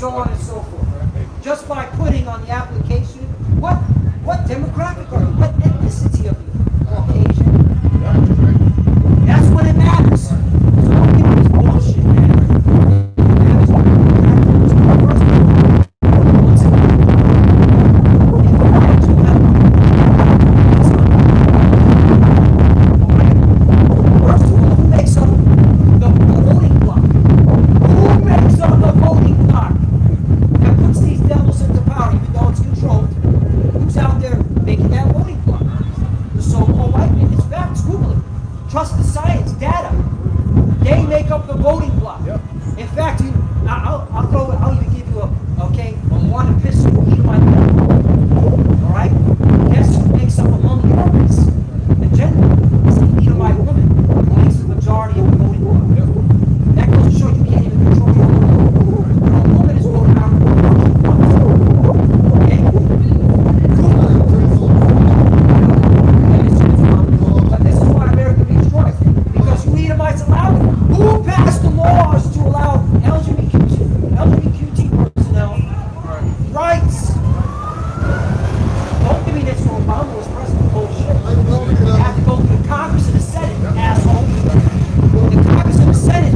so on and so forth. Just by putting on the application, what demographic are you? What ethnicity are you? Caucasian. That's when it matters. So don't give me this bullshit, man. First of all, who makes up the voting bloc? Who makes up the voting bloc that puts these devils into power, even though it's controlled? Who's out there making that voting bloc? The so-called white man. It's facts. Google it. Trust the science, data. They make up the voting bloc. In fact, I'll even give you a one epistle. All right. Guess who makes up among the others? The gender. It's the Edomite woman who makes the majority of the voting bloc. That goes to show you can't even control your own vote. When a woman is voting out, okay? But this is why America be destroyed. Because you Edomites allow it. Who passed the laws to allow LGBTQ personnel rights? Don't give me this when Obama was president. Bullshit. You have to go through the Congress and the Senate, asshole. The Congress and the Senate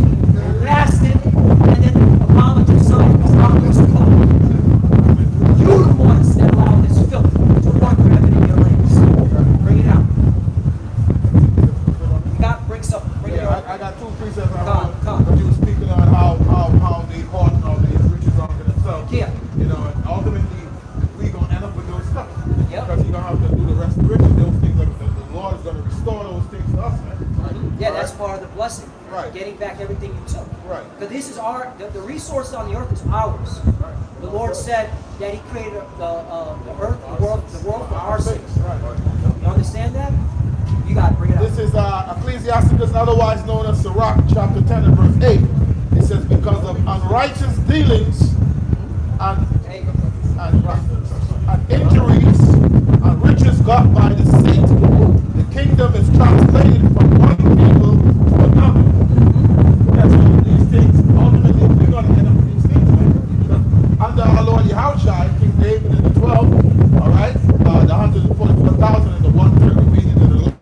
passed it, and then Obama just signed it. Obama was called. You're the ones that allow this filth to run rampant in your lands. Bring it out. You got bring it out. I got two precepts I Come. want. But you were speaking on how they hoard all these riches onto themselves. Yeah. You know, and ultimately we gonna end up with those stuff. Yep. Because you're gonna have to do the restoration. Those things, the Lord is gonna restore those things to us, man. Yeah, that's part of the blessing. Right. Getting back everything you took. Right. Because this is the resource on the earth is ours. The Lord said that He created the earth, the world for our sakes. Right. You understand that? You got to bring it up. This is Ecclesiasticus, otherwise known as Sirach, chapter 10 and verse 8. It says, because of unrighteous dealings and injuries and riches got by deceit, the kingdom is translated from one people to another. That's what these things, ultimately, we're going to end up with these things, man. Under our Lord Yahushua, King David and the 12, all right, the 144,000 and the 1/3 obedient to the Lord,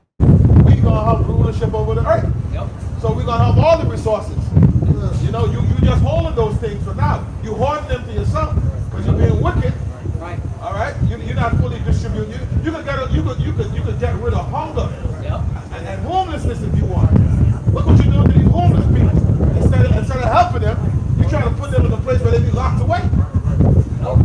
we're going to have rulership over the earth. Yep. So we're going to have all the resources. You know, you just holding those things for now. You hoarding them to yourself because you're being wicked. Right. All right, you're not fully distributed. You could get rid of hunger Yep. and homelessness if you want. Look what you're doing to these homeless people. Instead of helping them, you're trying to put them in a place where they be locked away. Yep.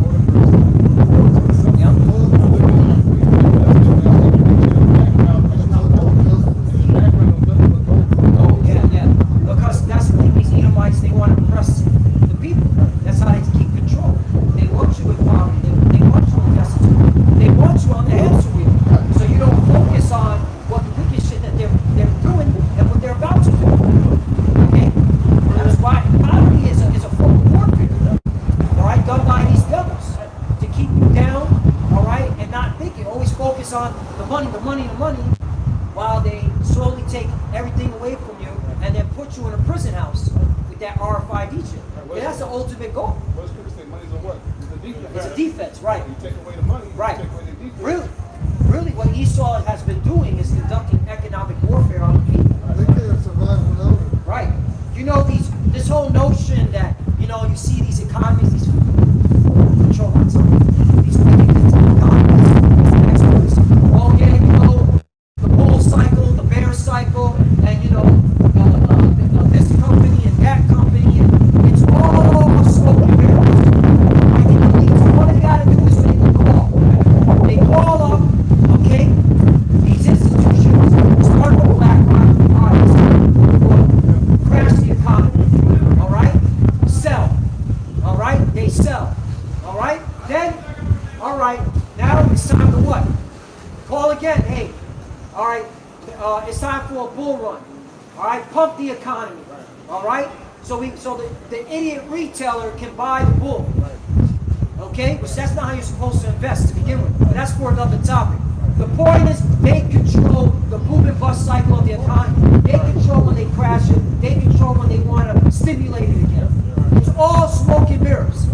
Yeah. Because that's the thing. These Edomites, they want to oppress the people. That's how they keep control. They want you in poverty. They want you in destitute. They want you on the hamster wheel. So you don't focus on what the wicked shit that they're doing and what they're about to do. Okay? That's why poverty is a form of warfare. All right? Done by these devils to keep you down. All right? And not thinking. Always focus on the money, while they slowly take everything away from you and then put you in a prison house with that RFID chip. Yeah, that's the ultimate goal. What's Scripture say? Money's a what? It's a defense. It's a defense, right? You take away the money, Right. you take away the defense. Really, what Esau has been doing is conducting economic warfare on the people. They can't survive without it. Right. You know, this whole notion that, you know, you see these economies, these control these economies, experts. Oh yeah, you know, the bull cycle, the bear cycle, and you know, this company and that company, and it's all smoke and mirrors. I think the elites, all they gotta do is make a call. They call up, okay, these institutions, start with BlackRock, crash the economy, all right? Sell, all right? They sell, all right? Then, all right, now it's time to what? Call again, hey, all right, it's time for a bull run, all right? Pump the economy, all right? So the idiot retailer can buy the bull, okay? Which that's not how you're supposed to invest to begin with, but that's for another topic. The point is, they control the boom and bust cycle of the economy. They control when they crash it. They control when they want to stimulate it again. It's all smoke and mirrors.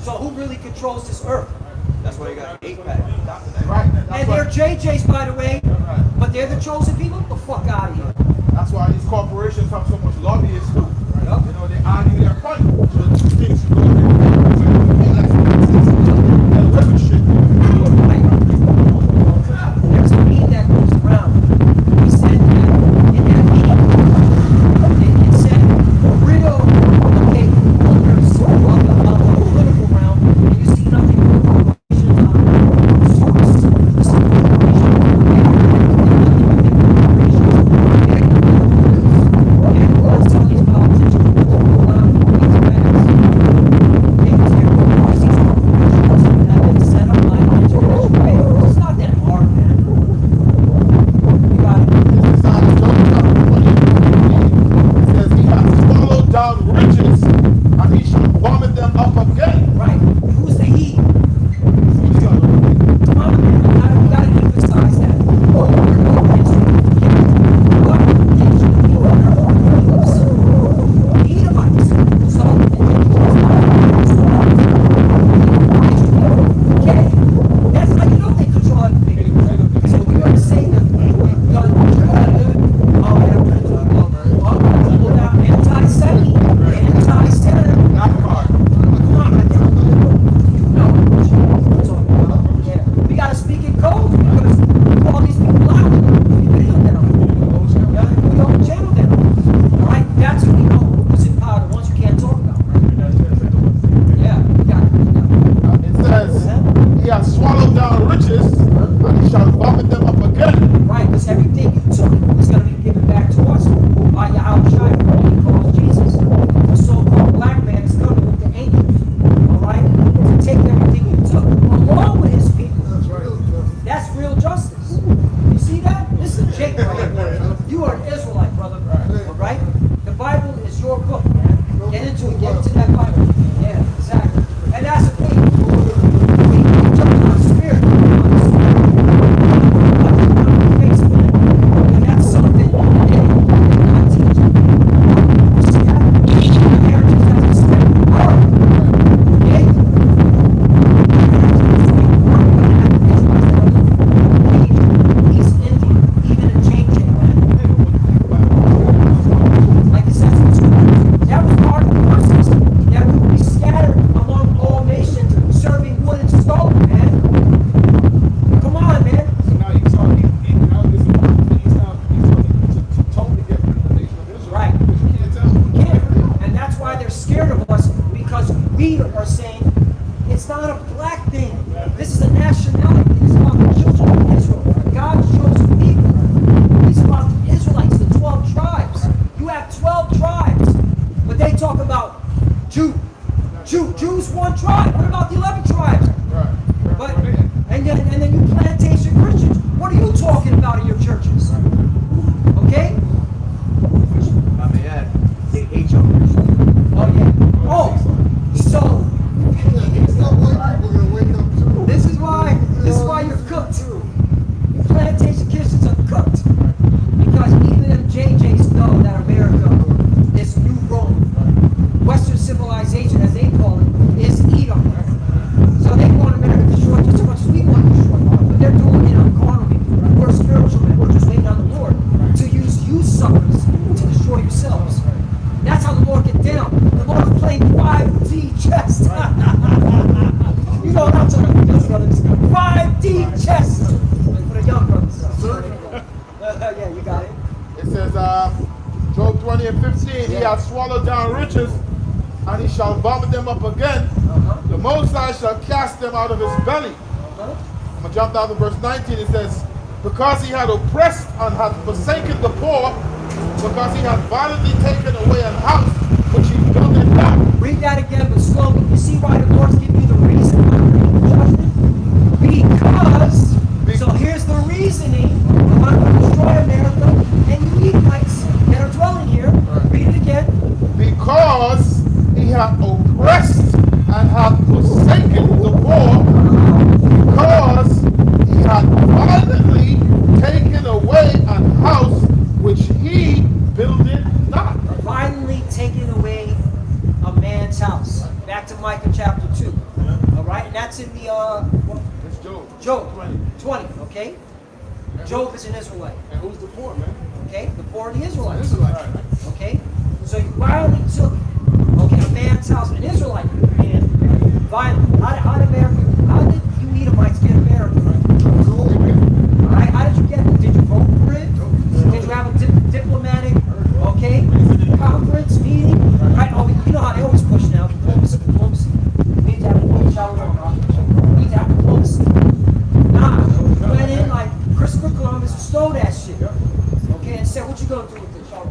So who really controls this earth? That's why you got 8-pack. Right. And they're JJs, by the way, but they're the chosen people. Get the fuck out of here. That's why these corporations have so much lobbyists too. Yup. You know, they argue their point. So the two things go and weapon shit. There's a meme that goes around. He said that in that meme, it said, riddle, okay, wonders of the political realm, and you see nothing but corporations on source. You see corporations, and let's tell these politicians to go around with these bags. Because these corporations have been set up by an educational way. It's not that hard, man. You got it. This is how Job chapter 20 says he has swallowed down riches and he shall vomit them up again. Right. Who's the he? He's got- Come on, man. You gotta emphasize that. What gives you the Edomites. So, okay. That's how you know they control everything. So we are saying that anti-Semitic. Come on, man. We gotta speak in code because we call these people out. We video them. We don't channel them. Alright? That's what we know who's in power, the ones you can't talk about. Yeah, we got it. It says he has swallowed down riches and he shall vomit them up again. Right, because everything you took is going to be given back to us by Yahweh Shai, who he calls Jesus. The so-called black man is coming with the angels, all right, to take everything you took along with his people. That's real justice. That's real justice. You see that? This is Jake right here. You are an Israelite, brother, all right? The Bible is your book, man. Get into it. Get into that Bible. Yeah, exactly. And that's the thing. We jump on the spirit. And that's something that they not teach. You see that? The heritage has a spirit. East Indian, even in JJ, like it says in Scripture. That was part of the process that we would be scattered among all nations, serving wood and stone, man. Come on, man. So now he's talking, now he's totally get rid of the nation of Israel. Right. Because you can't tell. We can't. And that's why they're scared of us, because we are saying it's not a black thing. This is a nationality. It's about the children of Israel. God's chosen people. It's about the Israelites, the 12 tribes. You have 12 tribes. But they talk about Jews one tribe. What about the 11 tribes? Right. But and then you plantation Christians. What are you talking about in your churches? Okay? I may add, they hate y'all Christians. Oh yeah. Oh, so It's not white people gonna wake up too. this is why you're cooked. Plantation Christians are cooked. Because even them JJs know that America is New Rome. Western civilization, as they call it, is Edom. So they want America destroyed just as much as we want to destroy. But they're doing it on carnal people. We're spiritual men. We're just waiting on the Lord to use you suckers to destroy yourselves. That's how the Lord get down. The Lord's playing 5D chess. You know what I'm talking about, young brothers. 5D chess. For the young brothers. Yeah, you got it. It says, Job 20 and 15, he has swallowed down riches and he shall vomit them up again. The Most High shall cast them out of his belly. I'm going to jump down to verse 19. It says, because he had oppressed and had forsaken the poor, because he had violently taken away an house which he builded not. Read that again, but slowly. You see why the Lord's giving you the reason why you're in the judgment? Because. So here's the reasoning. I'm not going to destroy America and you Edomites that are dwelling here. Read it again. Because he had oppressed and had forsaken the poor, because he had violently taken away an house which he builded not. Violently taking away a man's house. Back to Micah chapter 2. right? And that's in the It's Job. Job 20. 20, okay? Job is an Israelite, And who's the poor, man? okay? The poor are the Israelites, Israelite. okay? So you violently took, okay, a man's house, an Israelite man, violently. How did you Edomites get America? All right, how did you get it? Did you vote for it? Did you have a diplomatic, okay, conference, meeting? Right? Oh, you know how they always push now, diplomacy. We need to have we need to have diplomacy. Nah, you went in like Christopher Columbus and stole that shit. Okay, and said, what you gonna do with this? All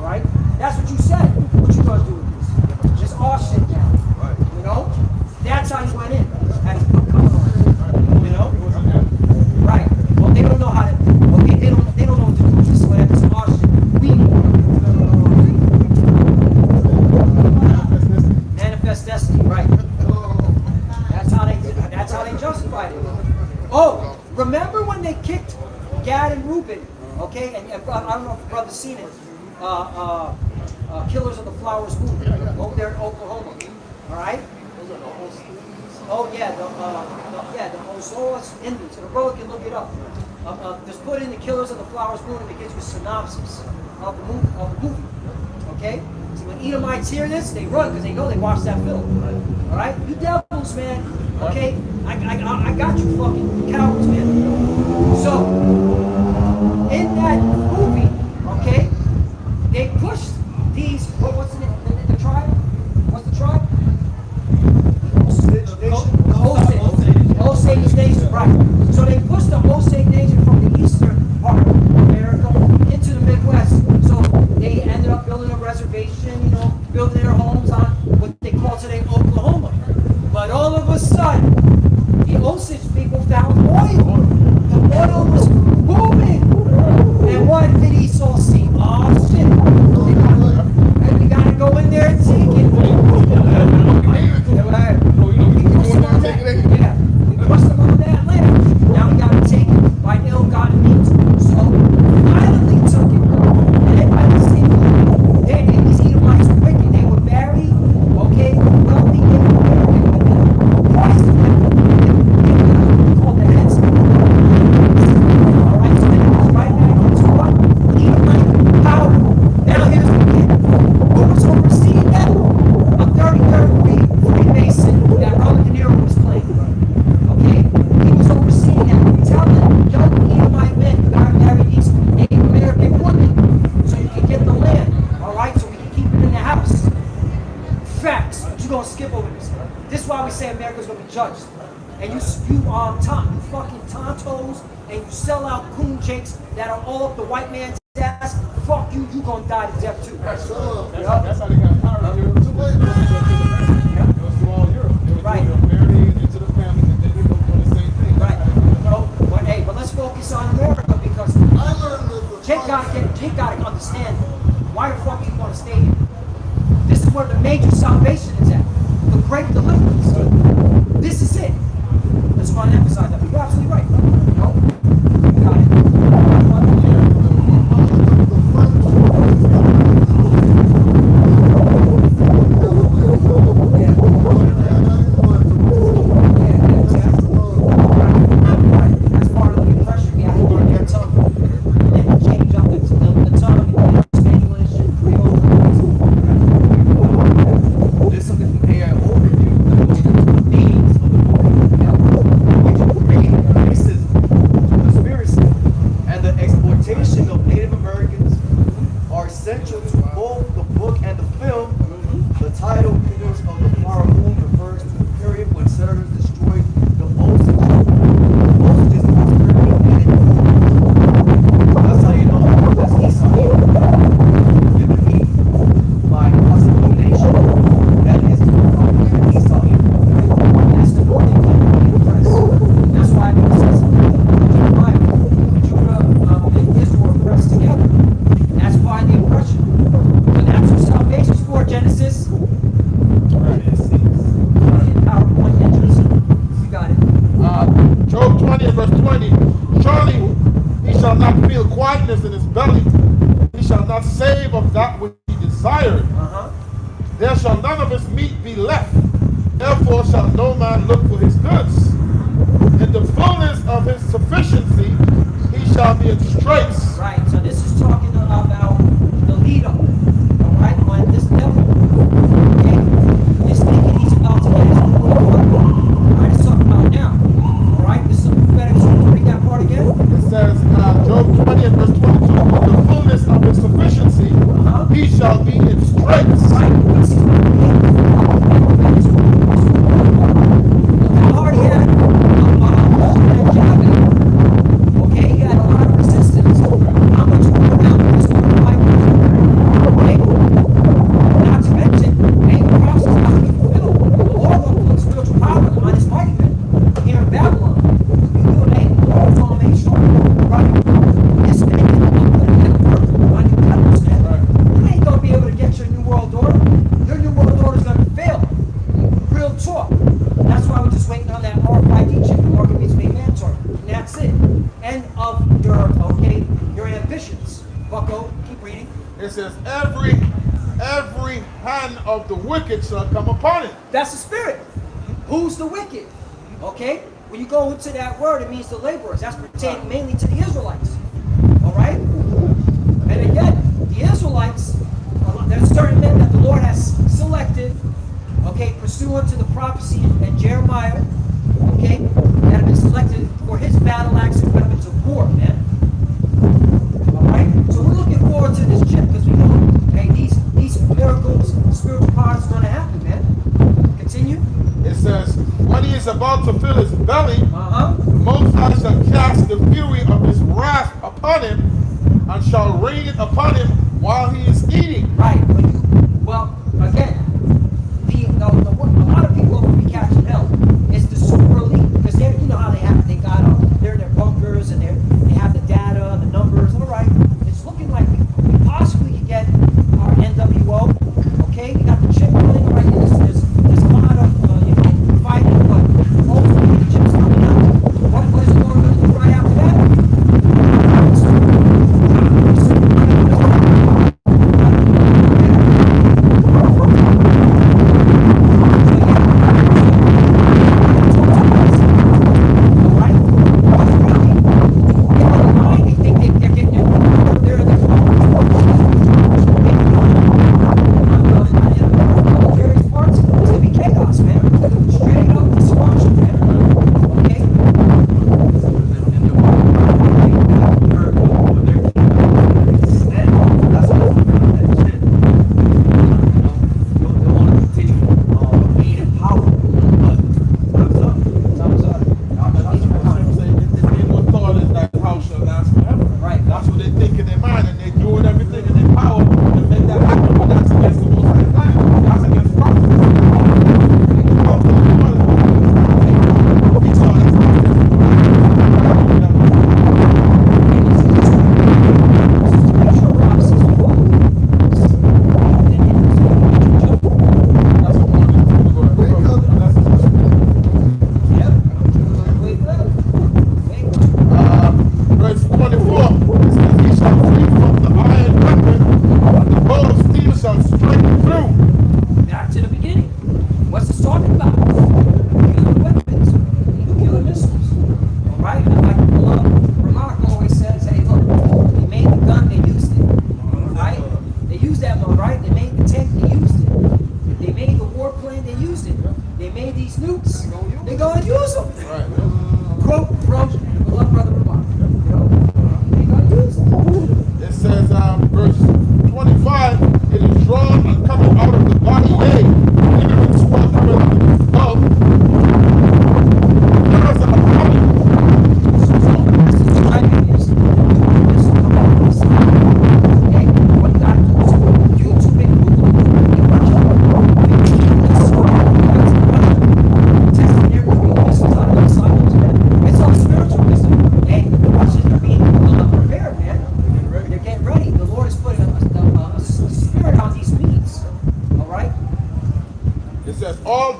right? That's what you said. What you gonna do with this? It's our shit now. You know? That's how you went in. Had to put color on it. You know? Right. Well, they don't know how to. Okay, they don't know what to do with this. Whatever. It's our shit. We manifest destiny. Right. That's how they justified it. Oh, remember when they kicked Gad and Reuben? Okay, and I don't know if brother's seen it. Killers of the Flowers movie over there in Oklahoma. All right. Oh yeah, the Ozoas Indians. And the brother can look it up. Just put in the Killers of the Flowers movie, and it gives you a synopsis of the movie. Okay. So when Edomites hear this, they run because they know they watched that film. All right. You devils, man. Okay. I got you, fucking cowards, man. So in that movie, okay, they pushed these. What's the name? The tribe? What's the tribe? Osage Nation, right. So they pushed the Osage Nation from the eastern part of America into the Midwest. So they ended up building a reservation, building their homes on what they call today Oklahoma. But all of a sudden, the Osage people found oil. The oil was booming. And what did Esau see? Oh shit. They gotta go in there and take it. Yeah, we pushed them on that land. Now we gotta take it by ill-gotten means. So violently took it. And everybody seen these Edomites were wicked. They would marry, okay, wealthy Native American women, poison them, called the heads. Alright, so then it goes right back into what? Edomite power. Now here's the kid. Who was overseeing that? A 33rd Freemason that Robert De Niro was playing. Okay? He was overseeing that. Telling young Edomite men, you gotta marry these Native American women so you can get the land. Alright? So we can keep it in the house. Facts. But you're gonna skip over this. This is why we say America's gonna be judged. And you fucking tontos and you sell out coon jakes that are all up the white man's ass. Fuck you, you gonna die to death too. That's how they got power in Europe. It was through all Europe. They were Right. married into the family and they did doing the same thing. Right. But let's focus on America because I learned that the Jake gotta understand why the fuck you wanna stay here. This is where the major salvation is at. The great deliverance. This is it. Let's want to emphasize that. You're absolutely right. No, you got it. That's part of the impression. We have to learn their tongue. And change up the tongue and English and Creole. This is something from AI overview. Meanings of the book. Racism, conspiracy, and the exploitation of Native Americans are essential to both the book and the film. The title, Killers of the Flower Moon, refers to the period when settlers destroyed the Osages. Osages are primitive and that's how you know that's Esau. You defeat by assimilation. That is the Esau. That's the Northern Kingdom oppressed. That's why it says in Jeremiah, Judah and Israel were oppressed together. That's why the oppression. But that's what salvation is for, Genesis. PowerPoint entries. You got it. Job 20 and verse 20. Surely he shall not feel quietness in his belly. He shall not save of that which he desired. Uh-huh. There shall none of his meat be left. Therefore shall no man look for his goods. In the fullness of his sufficiency, he shall be in straits. Right, so this is talking about the lead up. Alright, when this devil, okay, is thinking he's about to get his new world order. Alright, it's talking about now. Alright, this is a prophetic. So read that part again. It says, Job 20 and verse 22, in the fullness of his sufficiency, he shall be in straits. Right, this is already had okay, he had a lot of resistance. How much more now with this whole Bible? Okay? Not to mention, hey, the prophecies about to be fulfilled. The Lord will put spiritual power on his mighty men here in Babylon. You do it, hey, the Lord's going to make sure, right? This man is going to get work on your purpose, man. You ain't going to be able to get your new world order. Your new world order is going to fail. Real talk. That's why we're just waiting on that RFID chip, the market means made mandatory. And that's it. End of your ambitions. Bucko, keep reading. It says, every hand of the wicked shall come upon it. That's the spirit. Who's the wicked? Okay? When you go into that word, it means the laborers. That's pertaining mainly to the Israelites. Alright? And again, the Israelites, there's certain men that the Lord has selected, okay, pursuant to the prophecy in Jeremiah, okay, that have been selected for his battle axe and weapons of war, man. Alright? So we're looking forward to this chip because we know, hey, these miracles, spiritual powers are going to happen, man. Continue. It says, when he is about to fill his belly, Uh-huh. the Most High shall cast the fury of his wrath upon him, and shall rain it upon him while he is eating. Right. Well, again, a lot of people will be catching hell. It's the super elite because they, you know how they got they're in their bunkers and they have the data and the numbers. All right, it's looking like we possibly could get our NWO. Okay, we got the chip running right. There's a lot of fighting, but ultimately the chip's coming out. What is the Lord going to do right after that?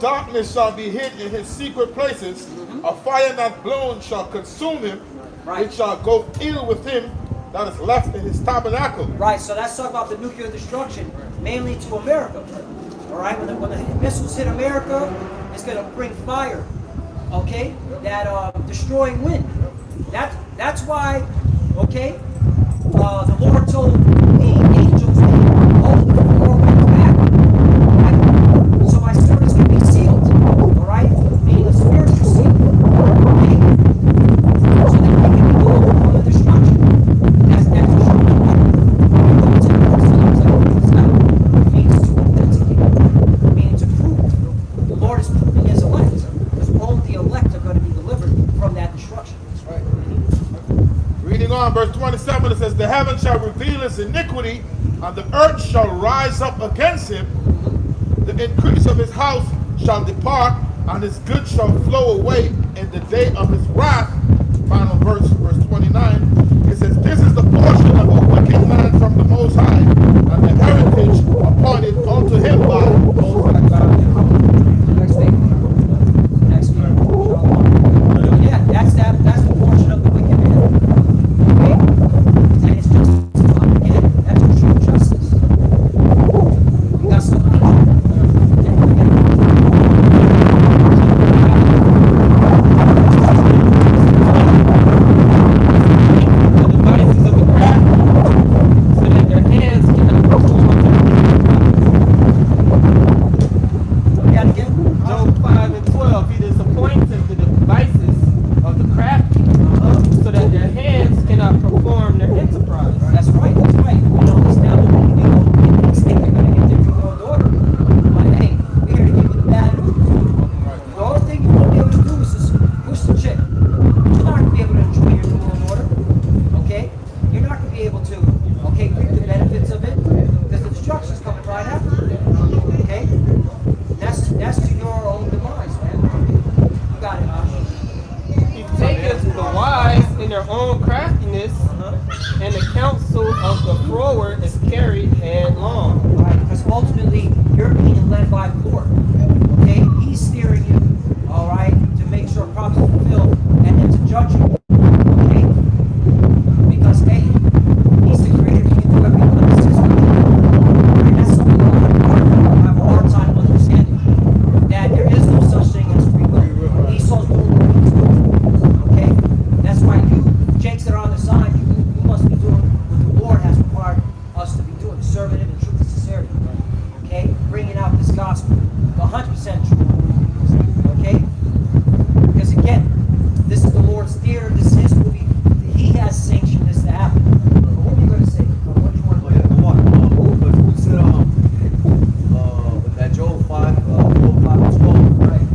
Darkness shall be hid in his secret places. A fire not blown shall consume him. Right. It shall go ill with him that is left in his tabernacle. Right, so that's talking about the nuclear destruction, mainly to America. All right, when the missiles hit America, it's going to bring fire. Okay, that destroying wind. That's why. Okay, the Lord told the angels, hold the four winds back. Right? So my servants can be sealed. All right, meaning a spiritual seal. Okay, so that we can be delivered from the destruction. That's destruction. Means to authenticate, meaning to prove. The Lord is proving His elect, because only the elect are going to be delivered from that destruction. That's right. Reading on, verse 27, it says, the heaven shall reveal his iniquity, and the earth shall rise up against him. The increase of his house shall depart, and his goods shall flow away in the day of his wrath. Final verse, verse 29. It says, this is the portion of a wicked man from the Most High, and the heritage appointed unto him by the Most High God. Next thing. Next week. Yeah, that's the portion of the wicked man. Okay? And it's justified. Again, that's true justice. You got something to do. The devices of the craft, so that their hands cannot perform their Yeah, again. Job 5 and 12, he disappoints the devices of the crafty, so that their hands cannot perform their enterprise. That's right, that's right. You know, it's now, you think they're going to get their new order. But hey, we're here to give you the bad news. The only thing you won't be able to do is just push the chick. You're not going to be able to enjoy your new world order. Okay? You're not going to be able to, okay, reap the benefits of it, because the destruction's coming right after. Okay? That's to your own demise, man. You got it, Ash. He taketh the wise in their own craftiness, and the counsel of the froward is carried headlong. Right, because ultimately you're being led by the Lord. Okay, He's steering you. All right, to make sure prophecy is fulfilled, and then to judge you. Okay, because hey, He's the Creator. He can do everything under the system. And that's something a lot of people have a hard time understanding. That there is no such thing as free will. Esau's doing what he's doing. Okay, that's why you, Jakes that are on the side, you must be doing what the Lord has required us to be doing, serving Him in truth and sincerity. Okay, bringing out this gospel, the 100% truth. Okay, because again, this is the Lord's theater. This is His movie. He has sanctioned this to happen. But what were you going to say? What did you want to But we said that Job 5, Job 5 and 12, right?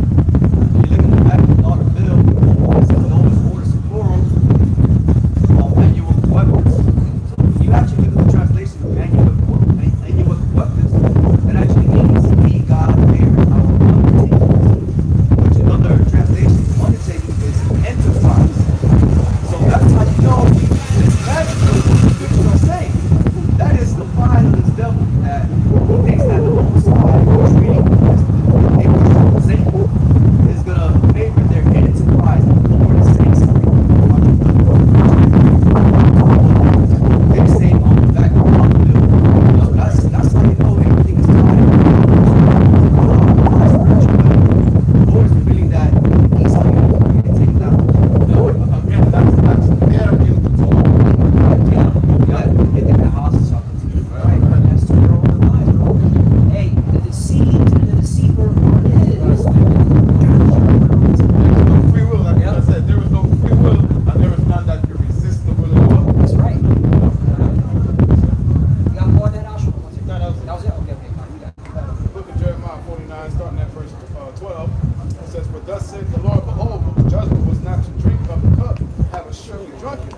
You look at the back of the dollar bill, it says those orders and plurals, manual weapons. So when you actually look at the translation of manual weapons, that actually means he God fear our undertaking. Which in other translations, undertaking is enterprise. So that's how you know this magical scriptures are saying. That is the pride of this devil that he thinks that the Most High is treating Satan is gonna favor their enterprise. The Lord is saying something. They're saying on the back of the bill. That's how you know everything is tied. The Lord is revealing that He's how you can take it down. Again, that's their inventory. Yeah, get that house and something to you, right? That's to your own demise, bro. Hey, the deceit and the deceiver is. Free will, like I said, there is no free will, and there is none that can resist the will of God. That's right. You got more than that, Ashwa? No, that was it. That was it? Okay, fine. You got it. Book of Jeremiah 49, starting at verse 12. It says, for thus saith the Lord, behold, the judgment was not to drink of the cup, have surely drunken.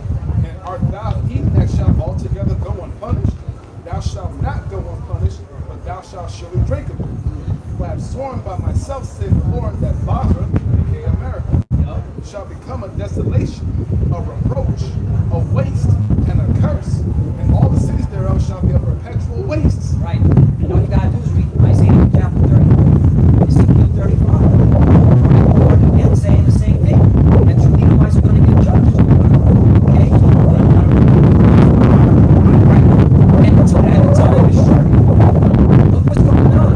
And art thou he that shall altogether go unpunished? Thou shalt not go unpunished, but thou shalt surely drink of it. For I have sworn by myself, saith the Lord, that Basra, aka America, shall become a desolation, a reproach, a waste, and a curse, and all the cities thereof shall be a perpetual waste. Right. And all you gotta do is read Isaiah chapter 30, Ezekiel 35. Right? The Lord again saying the same thing. That you Edomites are gonna get judged. Okay? Right. And so at the time is short. Look what's going on.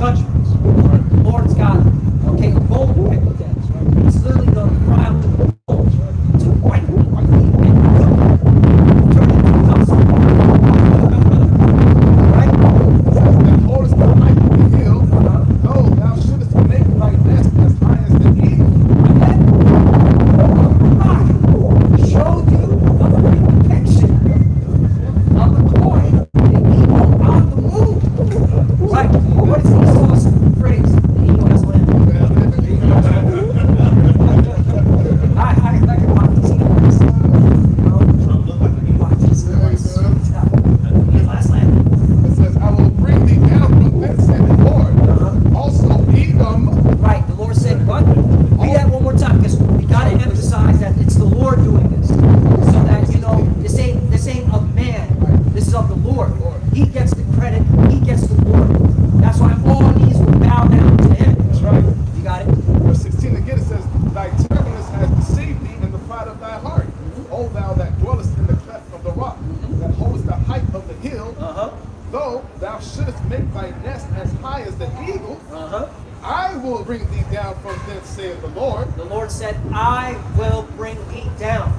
judgment. The Lord's got, okay, a bone to pick with that. It's literally going to fry up the bone to white meat and turn it into dust. Right? And holdest the height of the hill, though thou shouldest make thy nest as high as the eagle. Showed you a depiction of the coin, the eagle on the moon. Right? What is Esau's phrase? The eagle has landed. I can watch these eagles. Trump look like an eagle. Watch these eagles. Eagle has landed. It says, I will bring thee down from thence, said the Lord. Also Edom, Right, the Lord said, what? Read that one more time, because we got to emphasize that it's the Lord doing this. So that, you know, this ain't of man. This is of the Lord. He gets the credit. He gets the glory. That's why all knees will bow down to him. That's right. You got it? verse 16 again, it says, thy turbulence has deceived thee in the pride of thy heart. O thou that dwellest in the cleft of the rock, that holdest the height of the hill, Uh-huh. though thou shouldest make thy nest as high as the eagle, Uh-huh. I will bring thee down from thence, saith the Lord. The Lord said, I will bring thee down.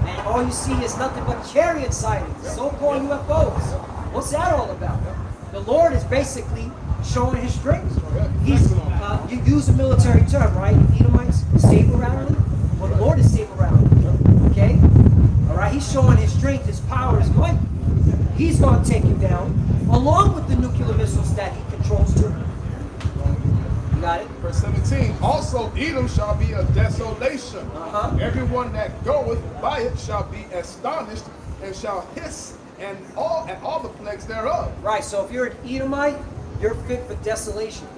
And all you see is nothing but chariot sightings, so-called UFOs. What's that all about? The Lord is basically showing his strength. He's, you use a military term, right? Edomites, saber-rattling. Well, the Lord is saber-rattling. Okay? All right? He's showing his strength, his power, his might. He's going to take you down, along with the nuclear missiles that he controls too. You got it? Verse 17, also Edom shall be a desolation. Uh-huh. Everyone that goeth by it shall be astonished, and shall hiss, and all the plagues thereof. Right, so if you're an Edomite, you're fit for desolation.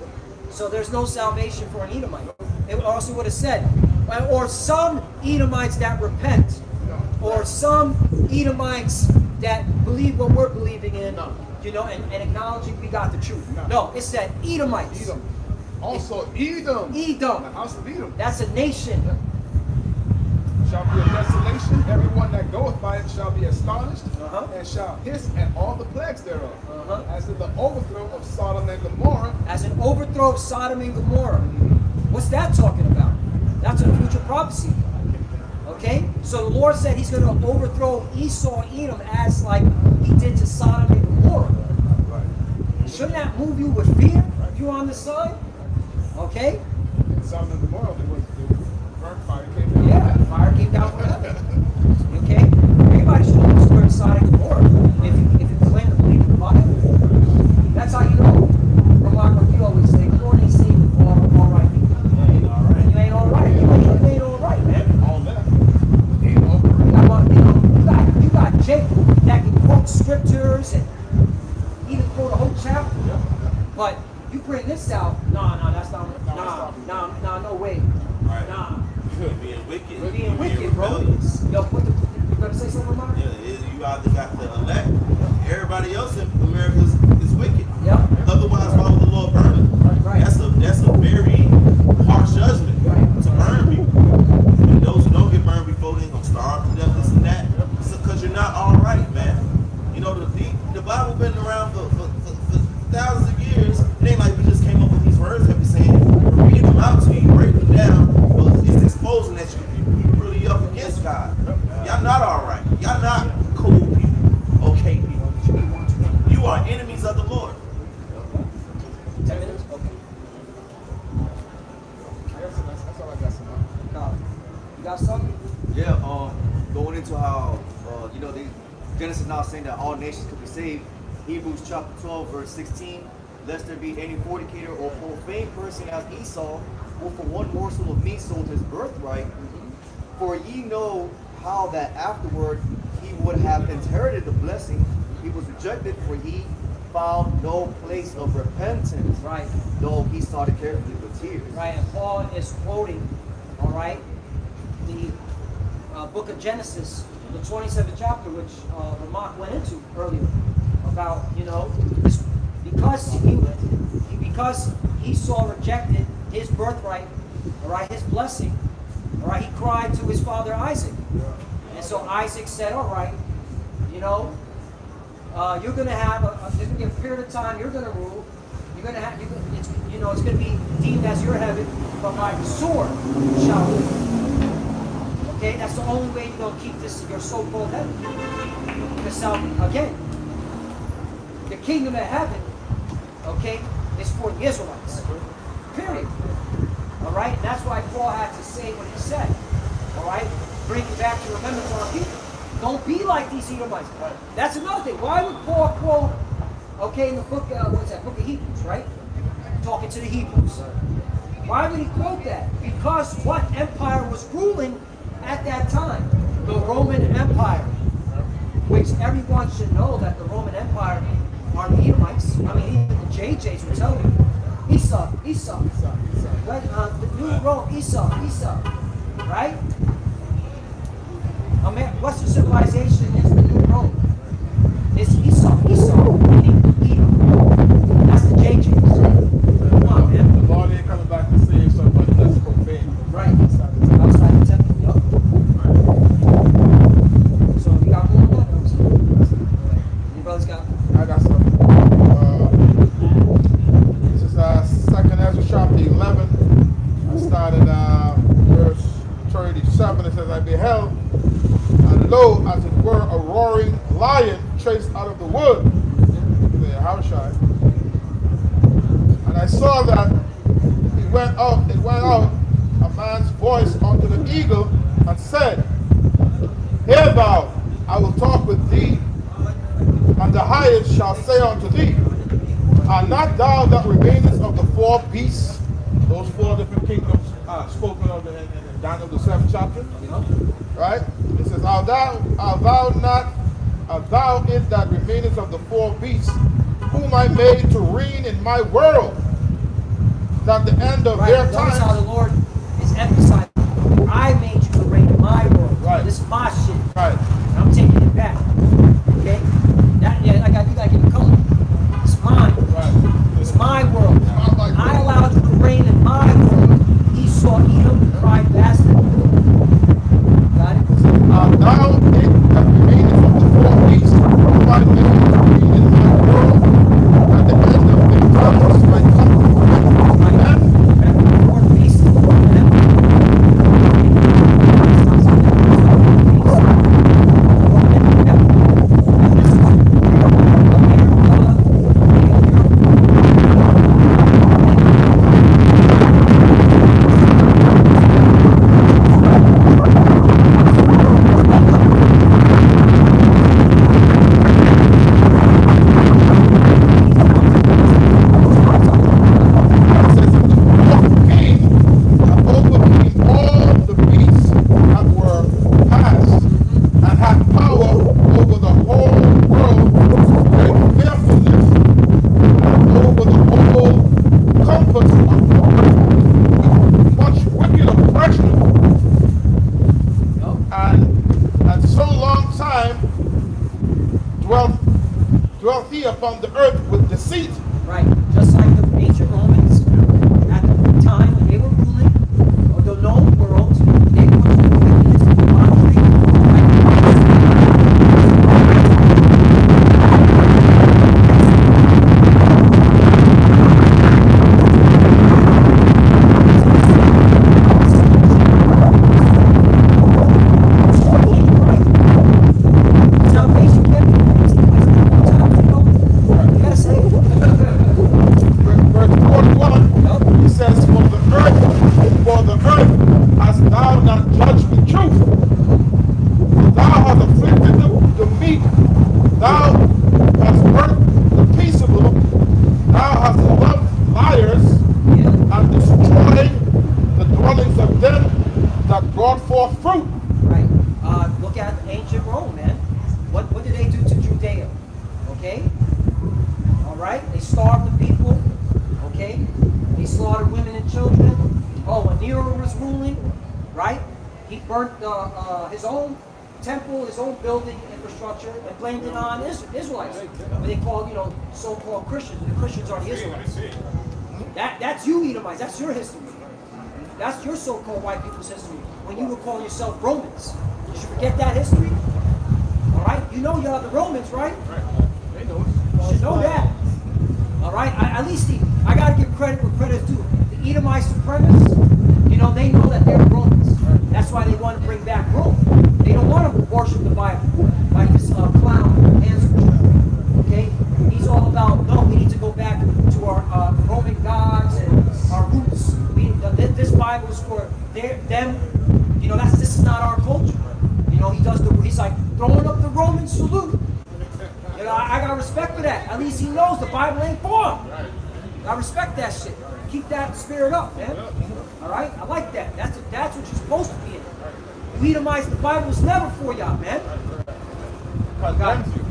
So there's no salvation for an Edomite. It also would have said, or some Edomites that repent, or some Edomites that believe what we're believing in, you know, and acknowledging we got the truth. No, it said Edomites. Edom. Also Edom. The Edom. house of Edom That's a nation. shall be a desolation. Everyone that goeth by it shall be astonished, Uh-huh. and shall hiss at all the plagues thereof. Uh-huh. As in the overthrow of Sodom and Gomorrah. As an overthrow of Sodom and Gomorrah. What's that talking about? That's a future prophecy. Okay? So the Lord said he's going to overthrow Esau and Edom as like he did to Sodom and Gomorrah. Shouldn't that move you with fear if you're on the side? Okay? In Sodom and Gomorrah, there was burnt fire came down. Yeah, fire came down from heaven. Okay? Everybody should know the story of Sodom and Gomorrah if you claim to believe in the Bible. That's how you know. Ramon, what you always say, Lord ain't saving all right people. Ain't all right. You ain't all right. You ain't all right, man. All that. Edom. You got Jacob that can quote scriptures and even quote a whole chapter. But you bring this out, no, that's not, no way. Right. Nah, You're being wicked. you're being wicked, bro. rebellious. Yo, you gonna say something, Mark? Yeah, you either got the elect. Everybody else in America is wicked. Yep. Otherwise, why would the Lord burn them? Right. That's a very harsh judgment to burn people. And those who don't get burned before, they gonna starve to death, this and that. Because you're not all right, man. You know, the Bible been around for thousands of years. It ain't like we just came up with these words that we saying. We're reading them out to you, break them down. Well, it's exposing that you really up against God. Y'all not all right. Y'all not cool people, okay people. You are enemies of the Lord. 10 minutes? Okay. That's all I got. Kyle, you got something? Yeah, going into how, Genesis now saying that all nations could be saved. Hebrews chapter 12, verse 16. Lest there be any fornicator or profane person as Esau, who for one morsel of meat sold his birthright. For ye know how that afterward he would have inherited the blessing. He was rejected, for he found no place of repentance. Right. Though he sought it carefully with tears. Right, and Paul is quoting, all right, the book of Genesis, the 27th chapter, which Ramak went into earlier, about, because Esau rejected his birthright, all right, his blessing, all right, he cried to his father Isaac. And so Isaac said, all right, you're going to have, there's going to be a period of time you're going to rule, You're gonna have, it's, you know, it's gonna be deemed as your heaven, but by the sword shall live. Okay, that's the only way you're gonna keep this your so-called heaven. Because again, the kingdom of heaven, okay, is for the Israelites. Period. All right, and that's why Paul had to say what he said. All right, bring it back to remembrance to our people. Don't be like these Edomites. That's another thing. Why would Paul quote, okay, in the book, what's that, book of Hebrews, right? Talking to the Hebrews. Why would he quote that? Because what empire was ruling at that time? The Roman Empire. Which everyone should know that the Roman Empire are the Edomites. I mean, even the JJs will tell you. Esau. Right? The new Rome, Esau. Right? Western civilization is the new Rome. It's Esau, meaning Edom. That's the JJs. Come on, man. The Lord ain't coming back to save somebody that's profane. Right. Outside the temple. Yup. So you got more of that? Your brother's got. I got some. This is 2nd Ezra chapter 11. I started verse 37. It says, I beheld, and lo, as it were, a roaring lion chased out of the wood. The Haushai. And I saw that it went out, a man's voice unto the eagle, and said, Hear thou, I will talk with thee, and the highest shall say unto thee, Are not thou that remainest of the 4 beasts, those 4 different kingdoms spoken of in Daniel the 7th chapter? Right? It says, Art thou it that remainest of the 4 beasts, whom I made to reign in my world, that the end of their Notice time. how the Lord is emphasizing, I made you to reign in my world. Right. This is my shit. Right. And I'm taking it back. Okay? You gotta give it color. It's mine. Right. It's my world. not like I yours. allowed you to reign in my world. Esau, Edom, cried bastard. Got it? Art thou it that remainest of the 4 beasts, whom I made to reign in my world, at the end of their times might come. Amen. Four beasts. dwelt he upon the earth with deceit. Right. Just like the ancient Romans, at the time when they were ruling the known world, they were doing wickedness and debauchery. Salvation can't be you gotta say it. Verse 41, he says, For the earth hast thou not judged with truth. For thou hast afflicted the meek, thou hast hurt the peaceable, thou hast loved liars, and destroyed the dwellings of them that brought forth fruit. Right. Look at ancient Rome, man. What did they do to Judea? Okay? Alright? They starved the people. Okay? They slaughtered women and children. Oh, when Nero was ruling, right? He burnt his own temple, his own building infrastructure, and blamed it on Israelites. What they called, so-called Christians. The Christians are the Israelites. That's you, Edomites. That's your history. That's your so-called white people's history. When you were calling yourself Romans. You should forget that history. Alright? You know the Romans, right? They know it. You should know that. Alright? At least I gotta give credit where credit's due. The Edomite supremacists, you know, they know that they're Romans. That's why they want to bring back Rome. They don't want to worship the Bible like this clown answer. Okay? He's all about, no, we need to go back to our Roman gods and our roots. This Bible is for them. You know, this is not our culture. You know, he's like throwing up the Roman salute. You know, I got respect for that. At least he knows the Bible ain't for him. I respect that shit. Keep that spirit up, man. All right? I like that. That's what you're supposed to be in. You Edomites, the Bible's never for y'all, man. Condemns you.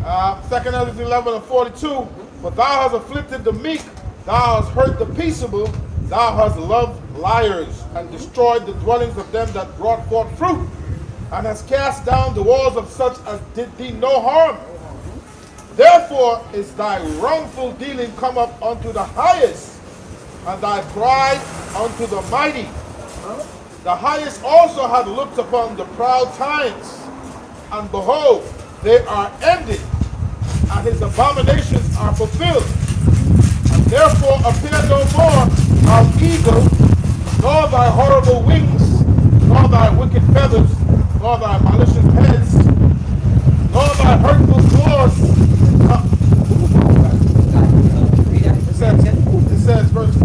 2 Ezra 11:42. For thou hast afflicted the meek, thou hast hurt the peaceable, thou hast loved liars, and destroyed the dwellings of them that brought forth fruit, and hast cast down the walls of such as did thee no harm. Therefore is thy wrongful dealing come up unto the highest, and thy pride unto the mighty. The highest also hath looked upon the proud times, and behold, they are ended, and his abominations are fulfilled. And therefore appear no more our eagle, nor thy horrible wings, nor thy wicked feathers, nor thy malicious heads, nor thy hurtful claws. It says, verse